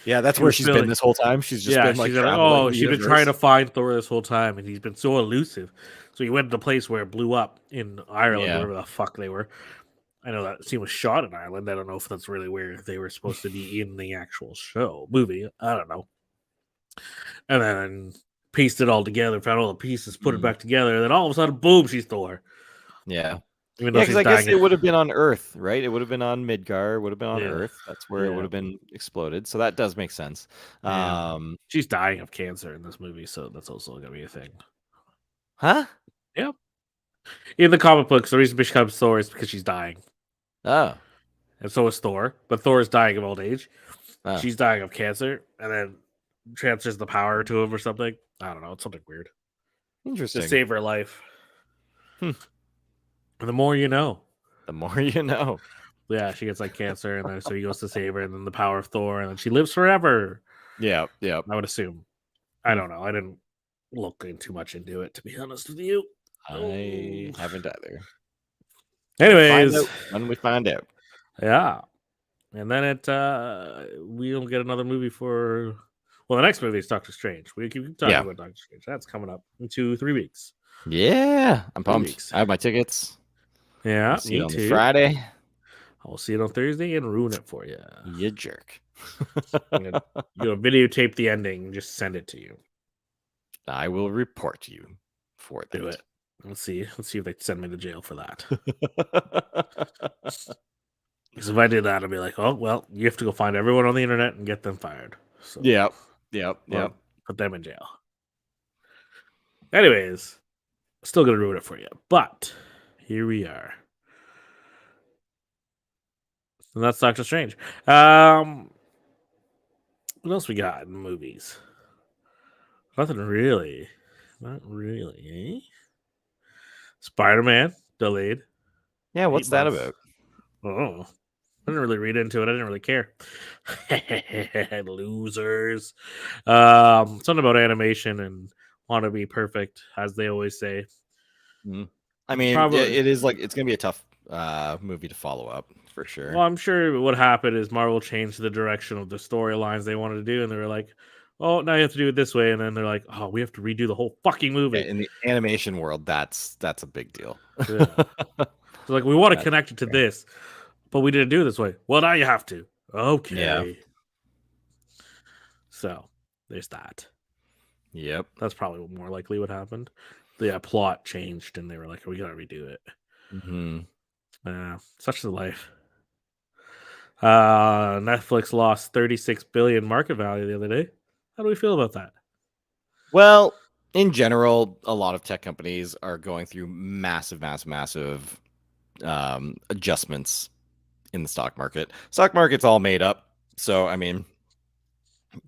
yeah, that's She where was she's been feeling, this whole time. She's just yeah, been like she's like, traveling oh, the she's been trying universe. to find Thor this whole time, and he's been so elusive. So he went to the place where it blew up in Ireland, Yeah. wherever the fuck they were. I know that scene was shot in Ireland. I don't know if that's really where they were supposed to be in the actual movie. I don't know. And then pieced it all together, found all the pieces, put it Mm. back together, and then all of a sudden, boom, she's Thor. Yeah. Even Yeah, though because she's I guess dying. it would have been on Earth, right? It would have been on Midgar, would have been on Yeah, Earth. That's where it would yeah, have been exploded. So that does make sense. yeah. She's dying of cancer in this movie, so that's also gonna be a thing. Huh? Yeah. In the comic books, the reason she becomes Thor is because she's dying. Oh. And so is Thor. But Thor is dying of old age. Oh. She's dying of cancer, and then transfers the power to him or something. I don't know. It's something weird. To Interesting. save her life. Hmm. And the more you know. The more you know. Yeah, she gets like cancer, and then so he goes to save her, and then the power of Thor, and then she lives forever. Yeah, yeah. I would assume. I don't know. I didn't look in too much into it, to be honest with you. I haven't either. Anyways, Find out when we find out. yeah. And then we'll get another movie for. Well, the next movie is Doctor Strange. We keep talking about Doctor Strange. That's coming up in 2-3 weeks. Yeah, I'm 3 pumped. weeks. I have my tickets. Yeah, I'll see me it on too. the Friday. I'll see it on Thursday and ruin it for you. You jerk. I'm gonna videotape the ending and just send it to you. I will report you for that. Do it. Let's see if they send me to jail for that. Because if I did that, I'd be like, oh well, you have to go find everyone on the internet and get them fired. So Yep. put them in jail. Anyways, still gonna ruin it for you. But here we are. And that's Doctor Strange. What else we got in movies? Nothing really. Not really, eh? Spider-Man delayed. Yeah, what's 8 that months. about? Oh, I didn't really read into it. I didn't really care. Losers. Something about animation and want to be perfect, as they always say. I mean, Probably. it is like it's gonna be a tough movie to follow up for sure. Well, I'm sure what happened is Marvel changed the direction of the storylines they wanted to do, and they were like, oh, now you have to do it this way, and then they're like, oh, we have to redo the whole fucking movie. In the animation world, that's a big deal. Yeah. So like, we want to That's connect it to this, but we didn't do it this way. Well, now you have to. yeah. Okay. So there's that. Yep. That's probably what more likely what happened. The plot changed, and they were like, we gotta redo it. Hmm. Such the life. Netflix lost 36 billion market value the other day. How do we feel about that? Well, in general, a lot of tech companies are going through massive adjustments in the stock market. Stock market's all made up. So, I mean,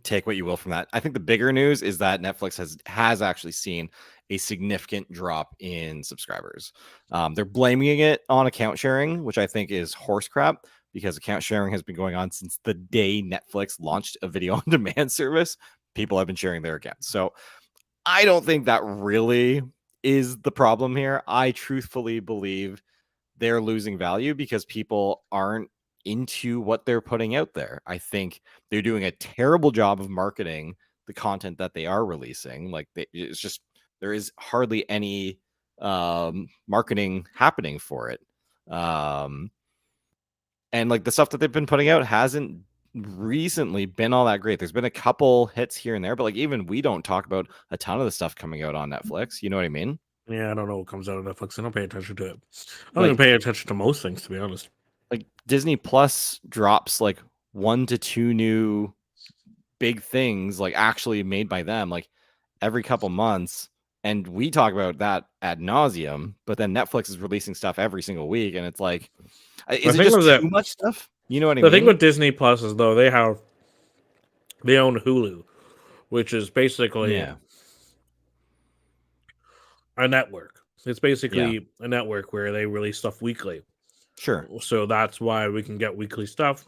take what you will from that. I think the bigger news is that Netflix has actually seen a significant drop in subscribers. They're blaming it on account sharing, which I think is horse crap because account sharing has been going on since the day Netflix launched a video on demand service. People have been sharing their accounts. So I don't think that really is the problem here. I truthfully believe they're losing value because people aren't into what they're putting out there. I think they're doing a terrible job of marketing the content that they are releasing. Like it's just there is hardly any marketing happening for it. And like the stuff that they've been putting out hasn't recently been all that great. There's been a couple hits here and there, but like even we don't talk about a ton of the stuff coming out on Netflix. You know what I mean? Yeah, I don't know what comes out of Netflix. I don't pay attention to it. I don't even Like pay attention to most things, to be honest. like Disney Plus drops like 1 to 2 new big things like actually made by them like every couple months, and we talk about that ad nauseum, but then Netflix is releasing stuff every single week, and it's like The is it thing just was that too much stuff? You know what I the thing mean? with Disney Plus is though they own Hulu, which is basically Yeah. a network. It's Yeah. basically a network where they release stuff weekly. Sure. So that's why we can get weekly stuff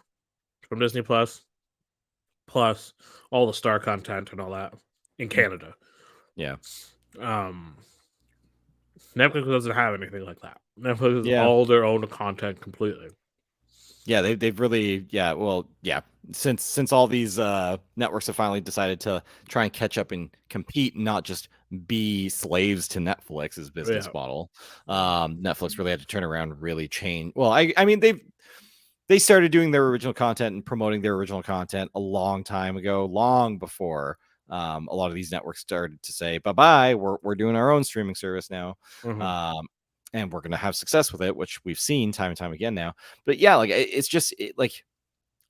from Disney Plus, plus all the star content and all that in Canada. Yeah. Um, Netflix doesn't have anything like that. Netflix is Yeah. all their own content completely. Yeah, they've really since all these networks have finally decided to try and catch up and compete, not just be slaves to Netflix's business Yeah. model. Netflix really had to turn around and really change. Well, I mean they started doing their original content and promoting their original content a long time ago, long before a lot of these networks started to say bye bye. We're doing our own streaming service now. Mhm. And we're going to have success with it, which we've seen time and time again now. But yeah, like it's just like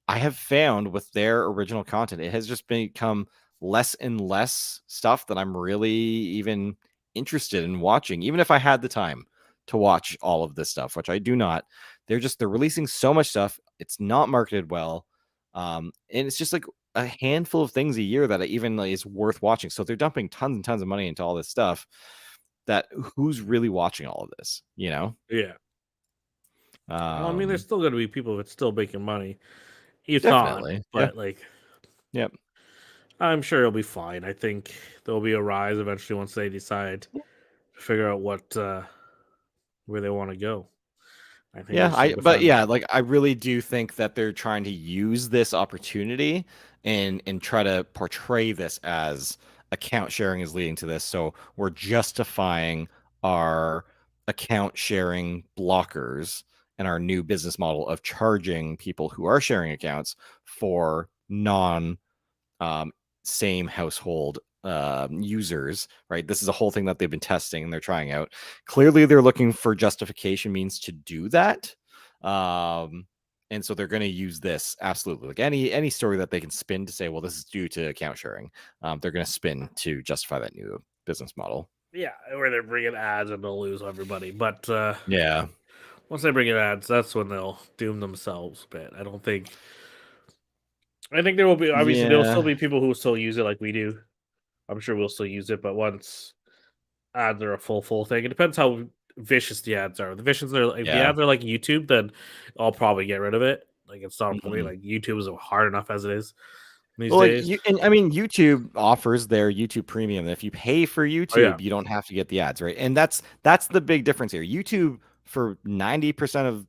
I have found with their original content, it has just become less and less stuff that I'm really even interested in watching, even if I had the time to watch all of this stuff, which I do not. They're releasing so much stuff. It's not marketed well. And it's just like a handful of things a year that even like, is worth watching. So they're dumping tons and tons of money into all this stuff that who's really watching all of this, you know? Yeah. Well, I mean, there's Um, still going to be people that's still making money. It's not, definitely. Yeah. but like, Yep. I'm sure it'll be fine. I think there'll be a rise eventually once they decide to figure out what where they want to go. I think they Yeah, just need to but find. yeah, like I really do think that they're trying to use this opportunity and try to portray this as account sharing is leading to this. So we're justifying our account sharing blockers and our new business model of charging people who are sharing accounts for non um, same household users, right? This is a whole thing that they've been testing and they're trying out. Clearly, they're looking for justification means to do that. And so they're going to use this absolutely like any story that they can spin to say, well, this is due to account sharing. They're going to spin to justify that new business model. Yeah, where they're bringing ads and they'll lose everybody. But Yeah. once they bring in ads, that's when they'll doom themselves a bit. I don't think. I think there will be obviously there will still Yeah. be people who will still use it like we do. I'm sure we'll still use it, but once ads are a full thing, it depends how vicious the ads are. If the Yeah. ads are like YouTube, then I'll probably get rid of it. Like it's not for me. Mhm. Like YouTube is hard enough as it is these Well, like days. you, and I mean, YouTube offers their YouTube Premium. If you pay for Oh yeah, YouTube, you don't have to get the ads, right? And that's the big difference here. YouTube for 90% of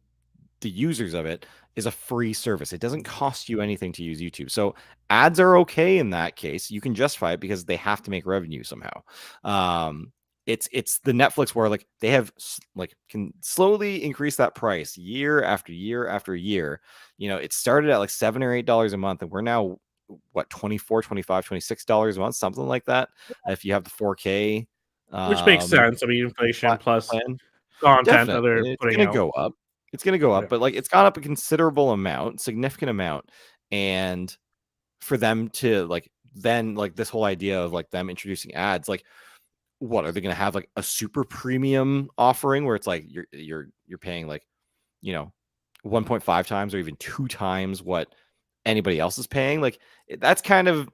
the users of it is a free service. It doesn't cost you anything to use YouTube. So ads are okay in that case. You can justify it because they have to make revenue somehow. It's the Netflix where like they have like can slowly increase that price year after year after year. It started at like $7 or $8 a month, and we're now what, 24, 25, $26 a month, something like that. If you have the 4K Which makes um sense. I mean, inflation plus plan. content that they're Definitely, it's putting gonna out. go up. It's gonna go Yeah. up, but like it's gone up a considerable amount, significant amount, and for them to like then like this whole idea of like them introducing ads, like what are they gonna have, like a super premium offering where it's like you're paying like you know 1.5 times or even 2 times what anybody else is paying? Like that's kind of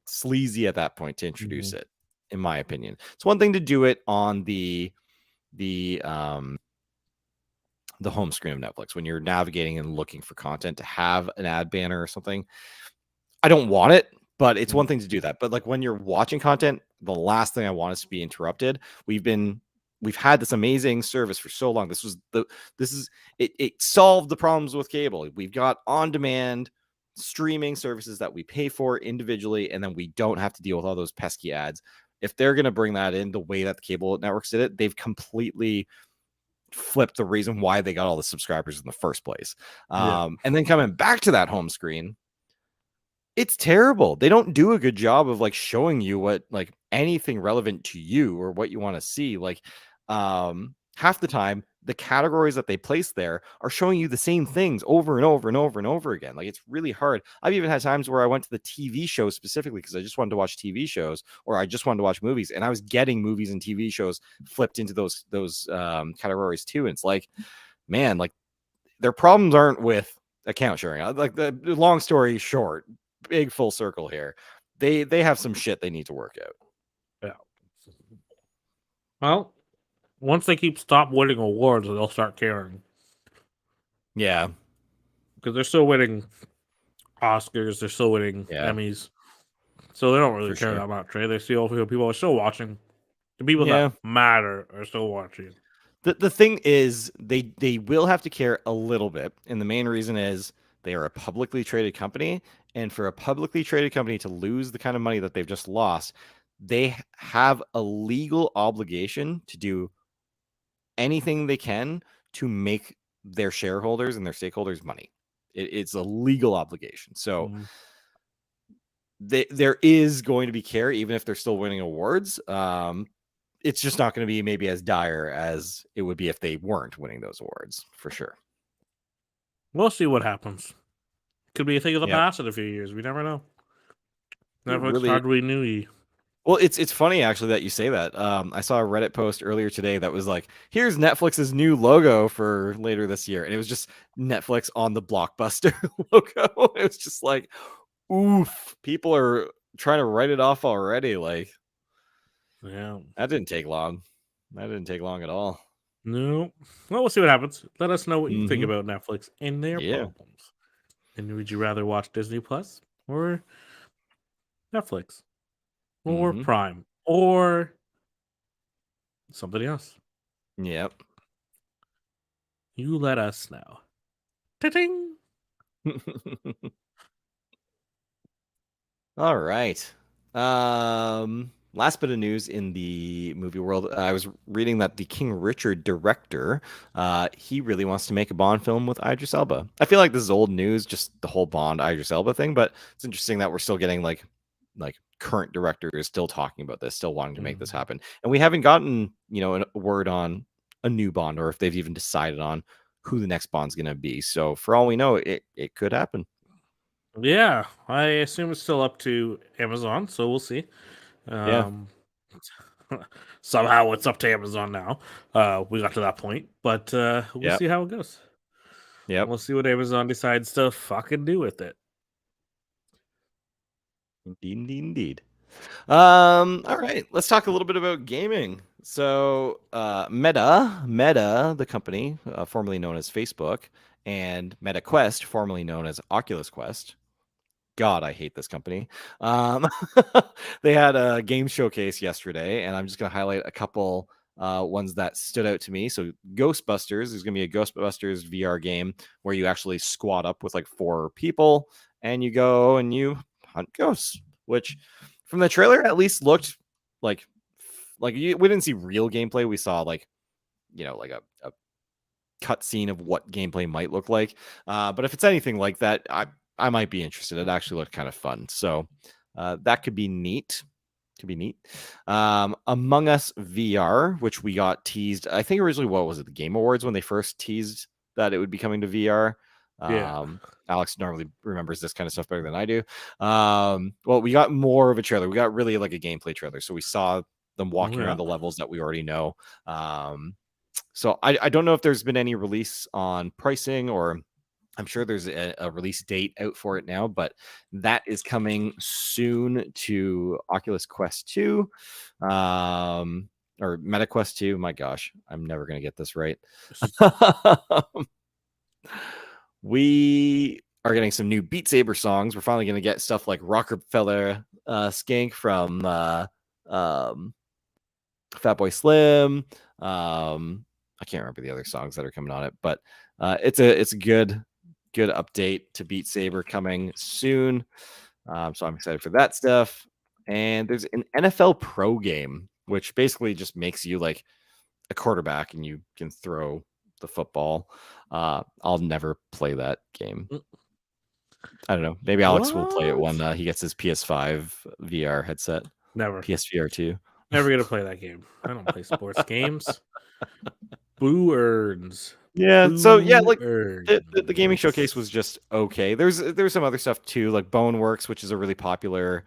sleazy at that point to introduce Mhm. it, in my opinion. It's one thing to do it on the home screen of Netflix when you're navigating and looking for content to have an ad banner or something. I don't want it, but it's one Mhm. thing to do that. But like when you're watching content, the last thing I want is to be interrupted. We've had this amazing service for so long. It solved the problems with cable. We've got on-demand streaming services that we pay for individually, and then we don't have to deal with all those pesky ads. If they're going to bring that in the way that the cable networks did it, they've completely flipped the reason why they got all the subscribers in the first place. Yeah. And then coming back to that home screen, it's terrible. They don't do a good job of like showing you what like anything relevant to you or what you want to see. Like half the time the categories that they place there are showing you the same things over and over and over and over again. Like it's really hard. I've even had times where I went to the TV shows specifically because I just wanted to watch TV shows or I just wanted to watch movies, and I was getting movies and TV shows flipped into those categories too. And it's like, man, like their problems aren't with account sharing. Like the long story short, big full circle here. They have some shit they need to work out. Yeah. Well, once they stop winning awards, they'll start caring Yeah, because they're still winning Oscars, they're still winning yeah, Emmys, so they don't really for care sure. that much, right? They still feel people are still watching. The people that Yeah. matter are still watching. The thing is they will have to care a little bit, and the main reason is they are a publicly traded company, and for a publicly traded company to lose the kind of money that they've just lost, they have a legal obligation to do anything they can to make their shareholders and their stakeholders money. It's a legal obligation. So Mhm. there is going to be care, even if they're still winning awards. It's just not going to be maybe as dire as it would be if they weren't winning those awards, for sure. We'll see what happens. Could be a thing of the Yep. past in a few years. We never know. It Netflix really hardly knew ye. well, it's funny actually that you say that. I saw a Reddit post earlier today that was like, "Here's Netflix's new logo for later this year," and it was just Netflix on the Blockbuster logo. It was just like, oof, people are trying to write it off already. Like Yeah. that didn't take long. That didn't take long at all. No. Well, we'll see what happens. Let us know what you think Hmm. about Netflix and their Yeah. problems. And would you rather watch Disney Plus or Netflix or Hmm. Prime or something else? Yep. You let us know. Ta-ting! All right. Last bit of news in the movie world. I was reading that the King Richard director, he really wants to make a Bond film with Idris Elba. I feel like this is old news, just the whole Bond Idris Elba thing, but it's interesting that we're still getting like current directors still talking about this, still wanting to make this Mhm. happen. And we haven't gotten, a word on a new Bond or if they've even decided on who the next Bond's going to be. So for all we know, it could happen. Yeah, I assume it's still up to Amazon, so we'll see. Yeah. Um, somehow it's up to Amazon now. We got to that point, but we'll Yep. see how it goes. Yep. We'll see what Amazon decides to fucking do with it. Indeed, indeed, indeed. All right, let's talk a little bit about gaming. So, Meta, the company formerly known as Facebook, and MetaQuest, formerly known as Oculus Quest. God, I hate this company. Um, they had a game showcase yesterday, and I'm just going to highlight a couple ones that stood out to me. So Ghostbusters, there's going to be a Ghostbusters VR game where you actually squad up with like 4 people and you go and you hunt ghosts, which from the trailer at least looked like we didn't see real gameplay. We saw like, like a cut scene of what gameplay might look like. But if it's anything like that, I might be interested. It actually looked kind of fun. So that could be neat. Could be neat. Among Us VR, which we got teased, I think originally, what was it, the Game Awards when they first teased that it would be coming to VR. Yeah. Alex normally remembers this kind of stuff better than I do. Well, we got more of a trailer. We got really like a gameplay trailer. So we saw them walking Yeah. around the levels that we already know. So I don't know if there's been any release on pricing, or I'm sure there's a release date out for it now, but that is coming soon to Oculus Quest 2, or Meta Quest 2. My gosh, I'm never going to get this right. We are getting some new Beat Saber songs. We're finally going to get stuff like Rockefeller Skank from Fatboy Slim. I can't remember the other songs that are coming on it, but it's a good update to Beat Saber coming soon. So I'm excited for that stuff. And there's an NFL Pro game, which basically just makes you like a quarterback and you can throw the football. I'll never play that game. I don't know. Maybe Alex will play it when he gets his PS5 VR headset. Never. PSVR 2. Never gonna play that game. I don't play sports games. Boo earns. Yeah. Boo So yeah, like earns. the gaming showcase was just okay. There's some other stuff too, like Boneworks, which is a really popular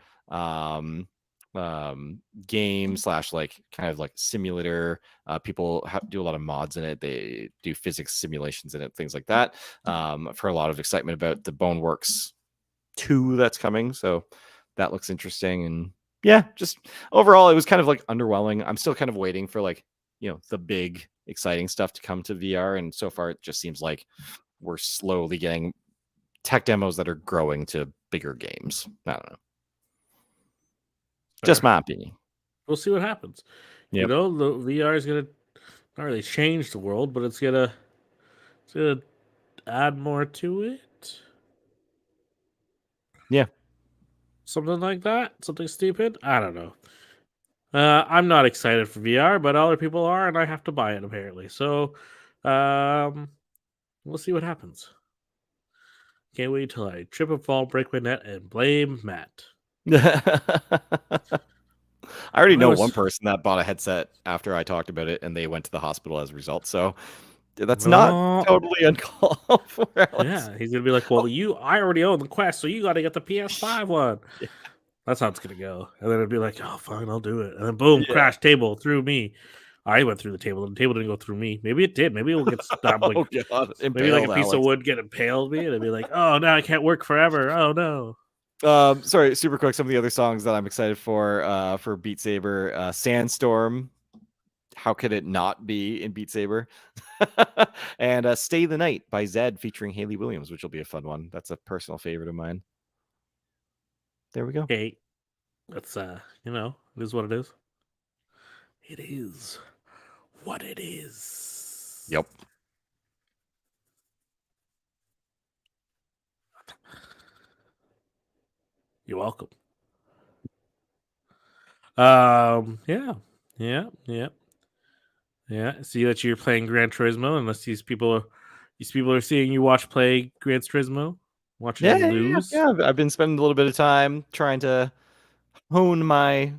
game slash like kind of like simulator. People do a lot of mods in it. They do physics simulations in it, things like that. For a lot of excitement about the Boneworks 2 that's coming. So that looks interesting. And yeah, just overall, it was kind of like underwhelming. I'm still kind of waiting for like, the big exciting stuff to come to VR. And so far, it just seems like we're slowly getting tech demos that are growing to bigger games. I don't know. Just my opinion. We'll see what happens. Yep. The VR is gonna not really change the world, but it's gonna add more to it. Yeah. Something like that. Something stupid. I don't know. I'm not excited for VR, but other people are, and I have to buy it apparently. So, we'll see what happens. Can't wait till I trip and fall, break my net, and blame Matt. I already know one person that bought a headset after I talked about it, and they went to the hospital as a result. So that's not totally uncalled for. Yeah, he's gonna be like, "Well, I already own the Quest, so you got to get the PS5 one." Yeah. That's how it's gonna go. And then it'd be like, "Oh, fine, I'll do it." And then boom, crash table through me. I went through the table, and the table didn't go through me. Maybe it did. Maybe it will get stabbed. Like, God, maybe like a piece of wood get impaled me, and it'd be like, "Oh, now I can't work forever." Oh no. Sorry, super quick. Some of the other songs that I'm excited for Beat Saber, Sandstorm. How could it not be in Beat Saber? And Stay the Night by Zed featuring Hayley Williams, which will be a fun one. That's a personal favorite of mine. There we go. Okay. That's it is what it is. It is what it is. Yep. You're welcome. Yeah. See that you're playing Gran Turismo, unless these people are seeing you play Gran Turismo, watching you lose. Yeah. I've been spending a little bit of time trying to hone my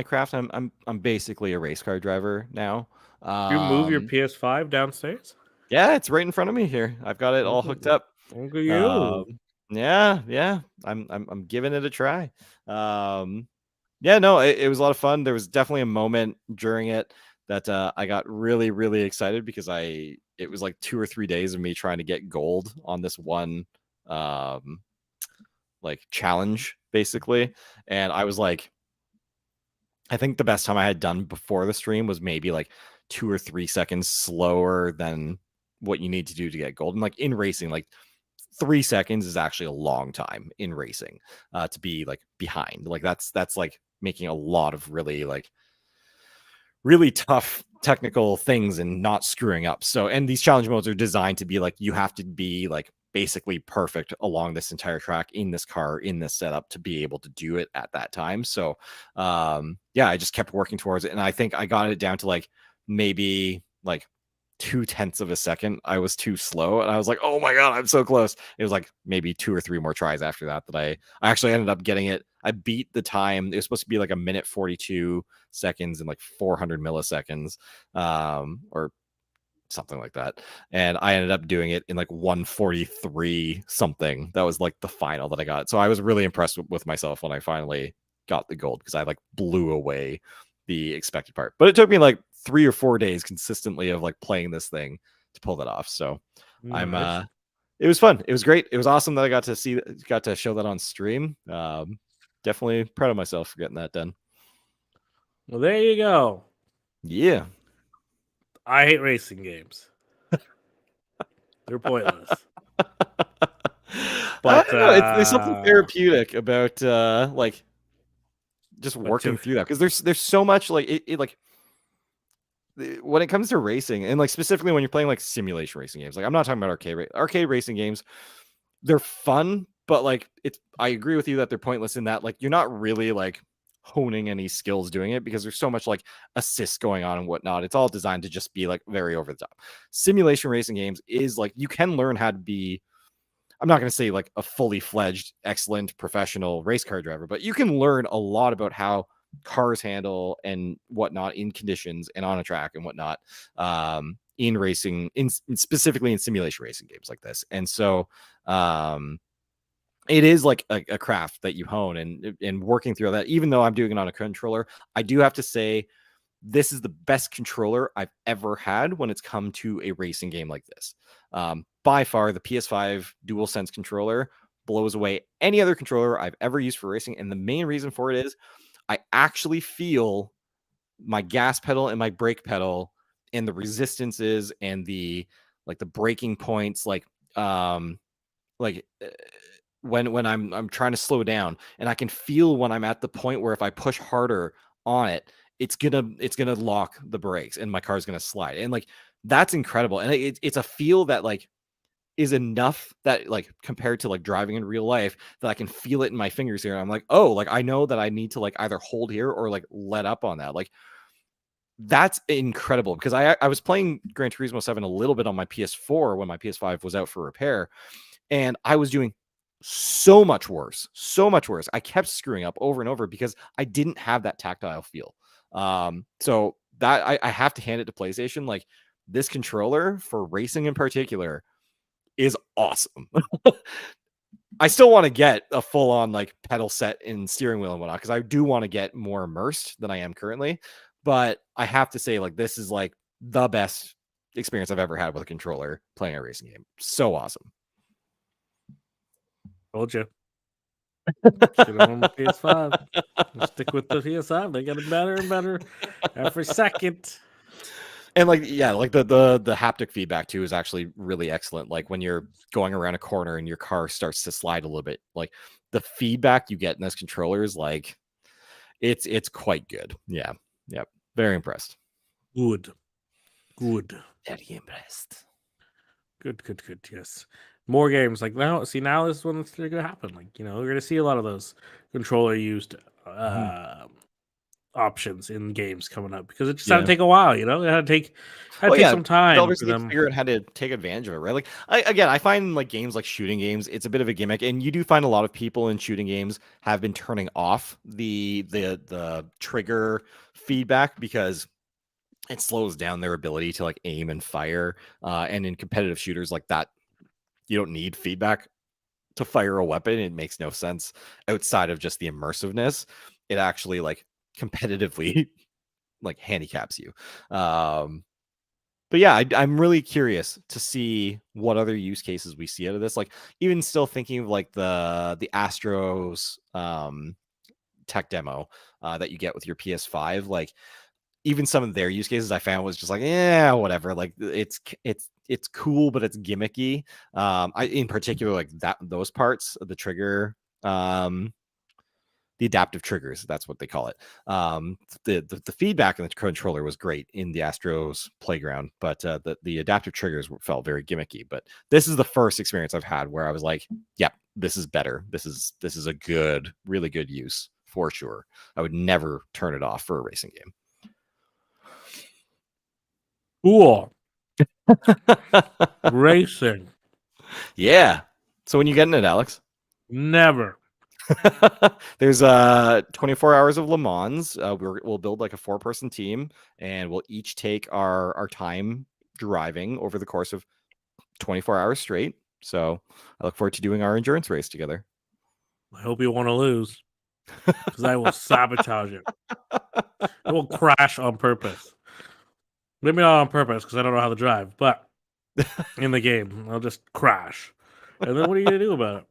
craft. I'm basically a race car driver now. You move your PS5 downstairs? Yeah, it's right in front of me here. I've got it all hooked up. Look at you. Yeah. I'm giving it a try. Yeah, no, it was a lot of fun. There was definitely a moment during it that I got really, really excited because it was like 2 or 3 days of me trying to get gold on this one like challenge basically. And I was like, I think the best time I had done before the stream was maybe like 2 or 3 seconds slower than what you need to do to get gold. And like in racing, like 3 seconds is actually a long time in racing to be like behind. Like that's like making a lot of really like really tough technical things and not screwing up. So, and these challenge modes are designed to be like, you have to be like basically perfect along this entire track in this car, in this setup to be able to do it at that time. So, yeah, I just kept working towards it. And I think I got it down to like maybe like 0.2 of a second. I was too slow. And I was like, oh my God, I'm so close. It was like maybe 2 or 3 more tries after that I actually ended up getting it. I beat the time. It was supposed to be like 1 minute 42 seconds and like 400 milliseconds, or something like that. And I ended up doing it in like 1:43 something. That was like the final that I got. So I was really impressed with myself when I finally got the gold, because I like blew away the expected part. But it took me like 3 or 4 days consistently of like playing this thing to pull that off. So I'm Nice. it was fun. It was great. It was awesome that I got to show that on stream. Definitely proud of myself for getting that done. Well, there you go. Yeah. I hate racing games. They're pointless. I But don't know. There's something therapeutic about like just but working to through that, because there's so much like it like when it comes to racing, and like specifically when you're playing like simulation racing games. Like, I'm not talking about arcade racing games. They're fun, but like I agree with you that they're pointless in that like you're not really like honing any skills doing it, because there's so much like assists going on and whatnot. It's all designed to just be like very over the top. Simulation racing games is like, you can learn how to be, I'm not going to say like a fully fledged, excellent professional race car driver, but you can learn a lot about how cars handle and whatnot in conditions and on a track and whatnot, in racing, specifically in simulation racing games like this. And so, it is like a craft that you hone, and working through that. Even though I'm doing it on a controller, I do have to say this is the best controller I've ever had when it's come to a racing game like this. By far, the PS5 DualSense controller blows away any other controller I've ever used for racing. And the main reason for it is I actually feel my gas pedal and my brake pedal and the resistances and the like the braking points, like when I'm trying to slow down, and I can feel when I'm at the point where if I push harder on it, it's gonna lock the brakes and my car's gonna slide. And like, that's incredible. And it's a feel that like is enough that like compared to like driving in real life, that I can feel it in my fingers here. And I'm like, oh, like I know that I need to like either hold here or like let up on that. Like, that's incredible, because I was playing Gran Turismo 7 a little bit on my PS4 when my PS5 was out for repair, and I was doing so much worse, so much worse. I kept screwing up over and over because I didn't have that tactile feel. So that I have to hand it to PlayStation. Like, this controller for racing in particular is awesome. I still want to get a full on like pedal set and steering wheel and whatnot, because I do want to get more immersed than I am currently. But I have to say, like, this is like the best experience I've ever had with a controller playing a racing game. So awesome. told you. Should have won the PS5. Stick with the PS5. They get better and better every second. And like, yeah, like the haptic feedback too is actually really excellent. Like, when you're going around a corner and your car starts to slide a little bit, like the feedback you get in this controller is like, it's quite good. Yeah. Yep. Very impressed. Good. Good. Very impressed. Good. Yes. More games like now. See, now this is when it's going to happen. Like, we're going to see a lot of those controller used options in games coming up, because it just had to Yeah. take a while. It had Oh to take yeah, some time developers for need to them. figure out how to take advantage of it, right? Like, I find like games like shooting games, it's a bit of a gimmick, and you do find a lot of people in shooting games have been turning off the trigger feedback, because it slows down their ability to like aim and fire. And in competitive shooters like that, you don't need feedback to fire a weapon. It makes no sense outside of just the immersiveness. It actually like competitively like handicaps you. But yeah, I'm really curious to see what other use cases we see out of this. Like, even still thinking of like the Astros tech demo that you get with your PS5. Like, even some of their use cases I found was just like, yeah, whatever. Like, it's cool, but it's gimmicky. I in particular like those parts of the trigger the adaptive triggers. That's what they call it. The feedback in the controller was great in the Astros playground, but the adaptive triggers felt very gimmicky. But this is the first experience I've had where I was like, "Yep, this is better. This is a good, really good use for sure." I would never turn it off for a racing game. Cool. Racing. Yeah. So when you getting it, Alex? Never. There's 24 hours of Le Mans. We'll build like a 4-person team, and we'll each take our time driving over the course of 24 hours straight. So I look forward to doing our endurance race together. I hope you want to lose, because I will sabotage it. I will crash on purpose. Maybe not on purpose, because I don't know how to drive, but in the game, I'll just crash. And then what are you gonna do about it?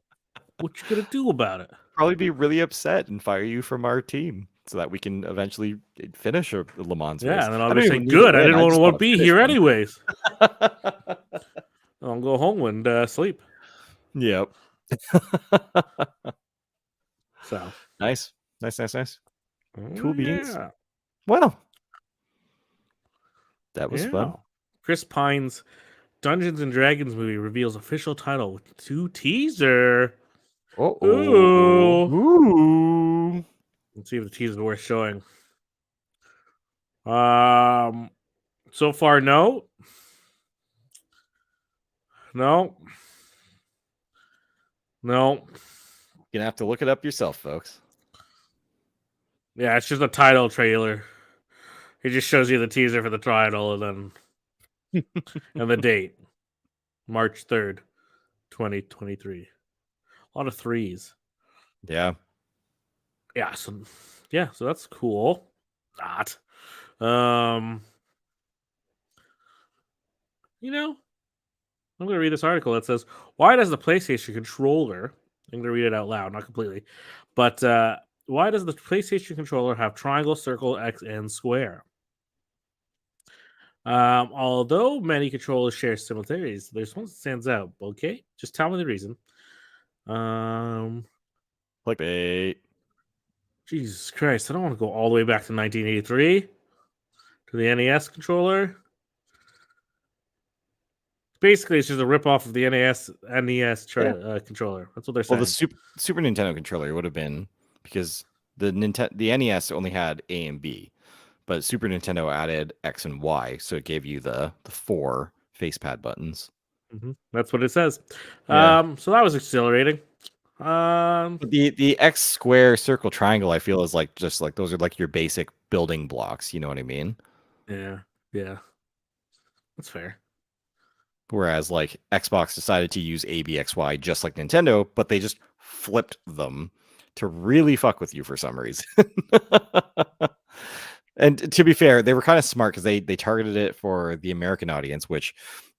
What you gonna do about it? Probably be really upset and fire you from our team so that we can eventually finish a Le Mans race. Yeah, and then I'll I don't just say, even need to "Good, I win. didn't I want just to want to be finish here one. anyways." I'll go home and sleep. Yep. So Nice. Cool beans. Yeah. Well, that was Yeah. fun. Chris Pine's Dungeons and Dragons movie reveals official title with 2 teaser. Ooh. Let's see if the teaser is worth showing. So far, no. No. You're gonna have to look it up yourself, folks. Yeah, it's just a title trailer. It just shows you the teaser for the title and then and the date. March 3rd, 2023. A lot of threes. Yeah. Yeah, so that's cool. Not. I'm gonna read this article that says, "Why does the PlayStation controller?" I'm gonna read it out loud, not completely, but why does the PlayStation controller have triangle, circle, X, and square? Although many controllers share similarities, there's one that stands out. Okay, just tell me the reason. Clickbait. Jesus Christ, I don't want to go all the way back to 1983 to the NES controller. Basically, it's just a ripoff of the NES controller. That's what they're saying. Well, the Super Nintendo controller would have been, because the NES only had A and B, but Super Nintendo added X and Y, so it gave you the 4 facepad buttons. That's what it says. Yeah. So that was exhilarating. But the X, square, circle, triangle, I feel is like just like those are like your basic building blocks. You know what I mean? Yeah, that's fair. Whereas like Xbox decided to use A, B, X, Y just like Nintendo, but they just flipped them to really fuck with you for some reason. And to be fair, they were kind of smart because they targeted it for the American audience, which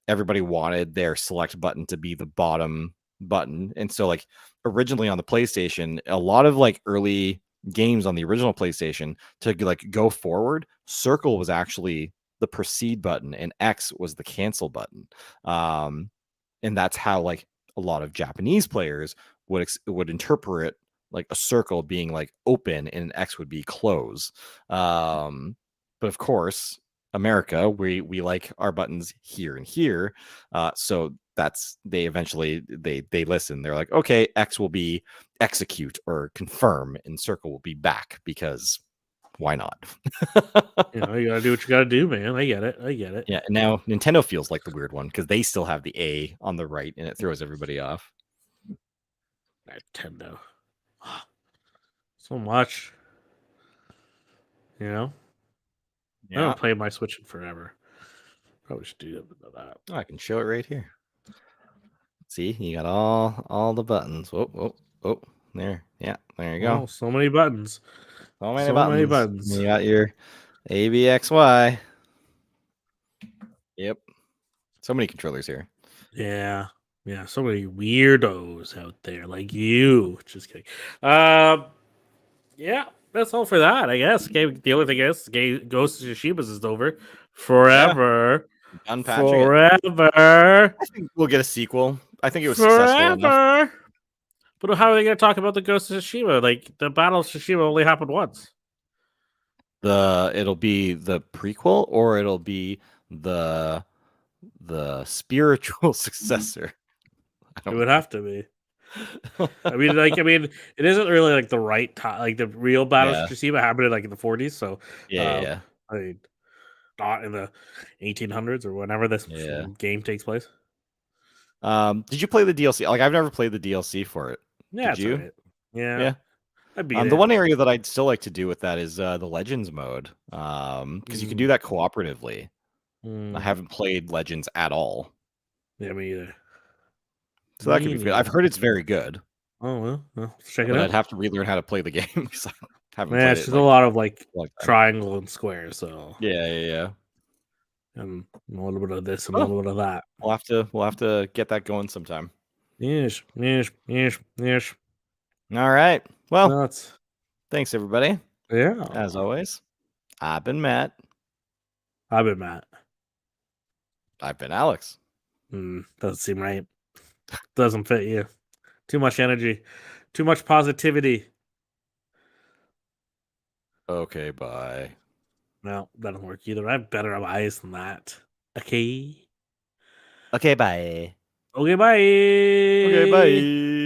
everybody wanted their select button to be the bottom button. And so like originally on the PlayStation, a lot of like early games on the original PlayStation to like go forward, circle was actually the proceed button and X was the cancel button. And that's how like a lot of Japanese players would interpret like a circle being like open and an X would be close. But of course, America, we like our buttons here and here. So that's they eventually they listen. They're like, okay, X will be execute or confirm, and circle will be back, because why not? You gotta do what you gotta do, man. I get it. Yeah, and now Nintendo feels like the weird one because they still have the A on the right, and it throws everybody off. Nintendo. So much. I haven't played my Switch in forever. Probably should do that. Oh, I can show it right here. See, you got all the buttons. Oh, there. Yeah, there you go. Oh, so many buttons. So many buttons. You got your A, B, X, Y. Yep. So many controllers here. Yeah. So many weirdos out there like you. Just kidding. Yeah, that's all for that, I guess. The only thing is, Ghost of Tsushima's is over forever. Yeah. Unpatching forever. I think we'll get a sequel. I think it was successful enough. But how are they going to talk about the Ghost of Tsushima? Like the Battle of Tsushima only happened once. It'll be the prequel, or it'll be the spiritual successor. I It don't would have to be. know. It isn't really like the right time. Like the real Battle of Yeah, Tsushima happened in like in the 40s. So, yeah, um, yeah, I mean, not in the 1800s or whenever this yeah. game takes place. Did you play the DLC? Like, I've never played the DLC for it. Yeah, Did it's you? alright. Yeah, Yeah. I beat The it. one area that I'd still like to do with that is the Legends mode. Because you can do Mm, that cooperatively. I mm, haven't played Legends at all, yeah, me either. so that could Me be good. I've neither. heard it's very good, Oh well, let's check it but I'd out. have to relearn how to play the game because I haven't Yeah, played it's it in just a like lot of like a long time. triangle and square. So, Yeah, yeah, yeah. and a little bit of this and a Oh, little bit of that. we'll have to get that going sometime. Yes, yes, yes, yes. All right. Well, Nuts. thanks everybody. As Yeah. always, I've been Matt. I've been Matt. I've been Alex. Doesn't seem right. Doesn't fit you. Too much energy. Too much positivity. Okay, bye. No, that doesn't work either. I have better eyes than that. Okay. Okay, bye. Okay, Okay, bye. bye.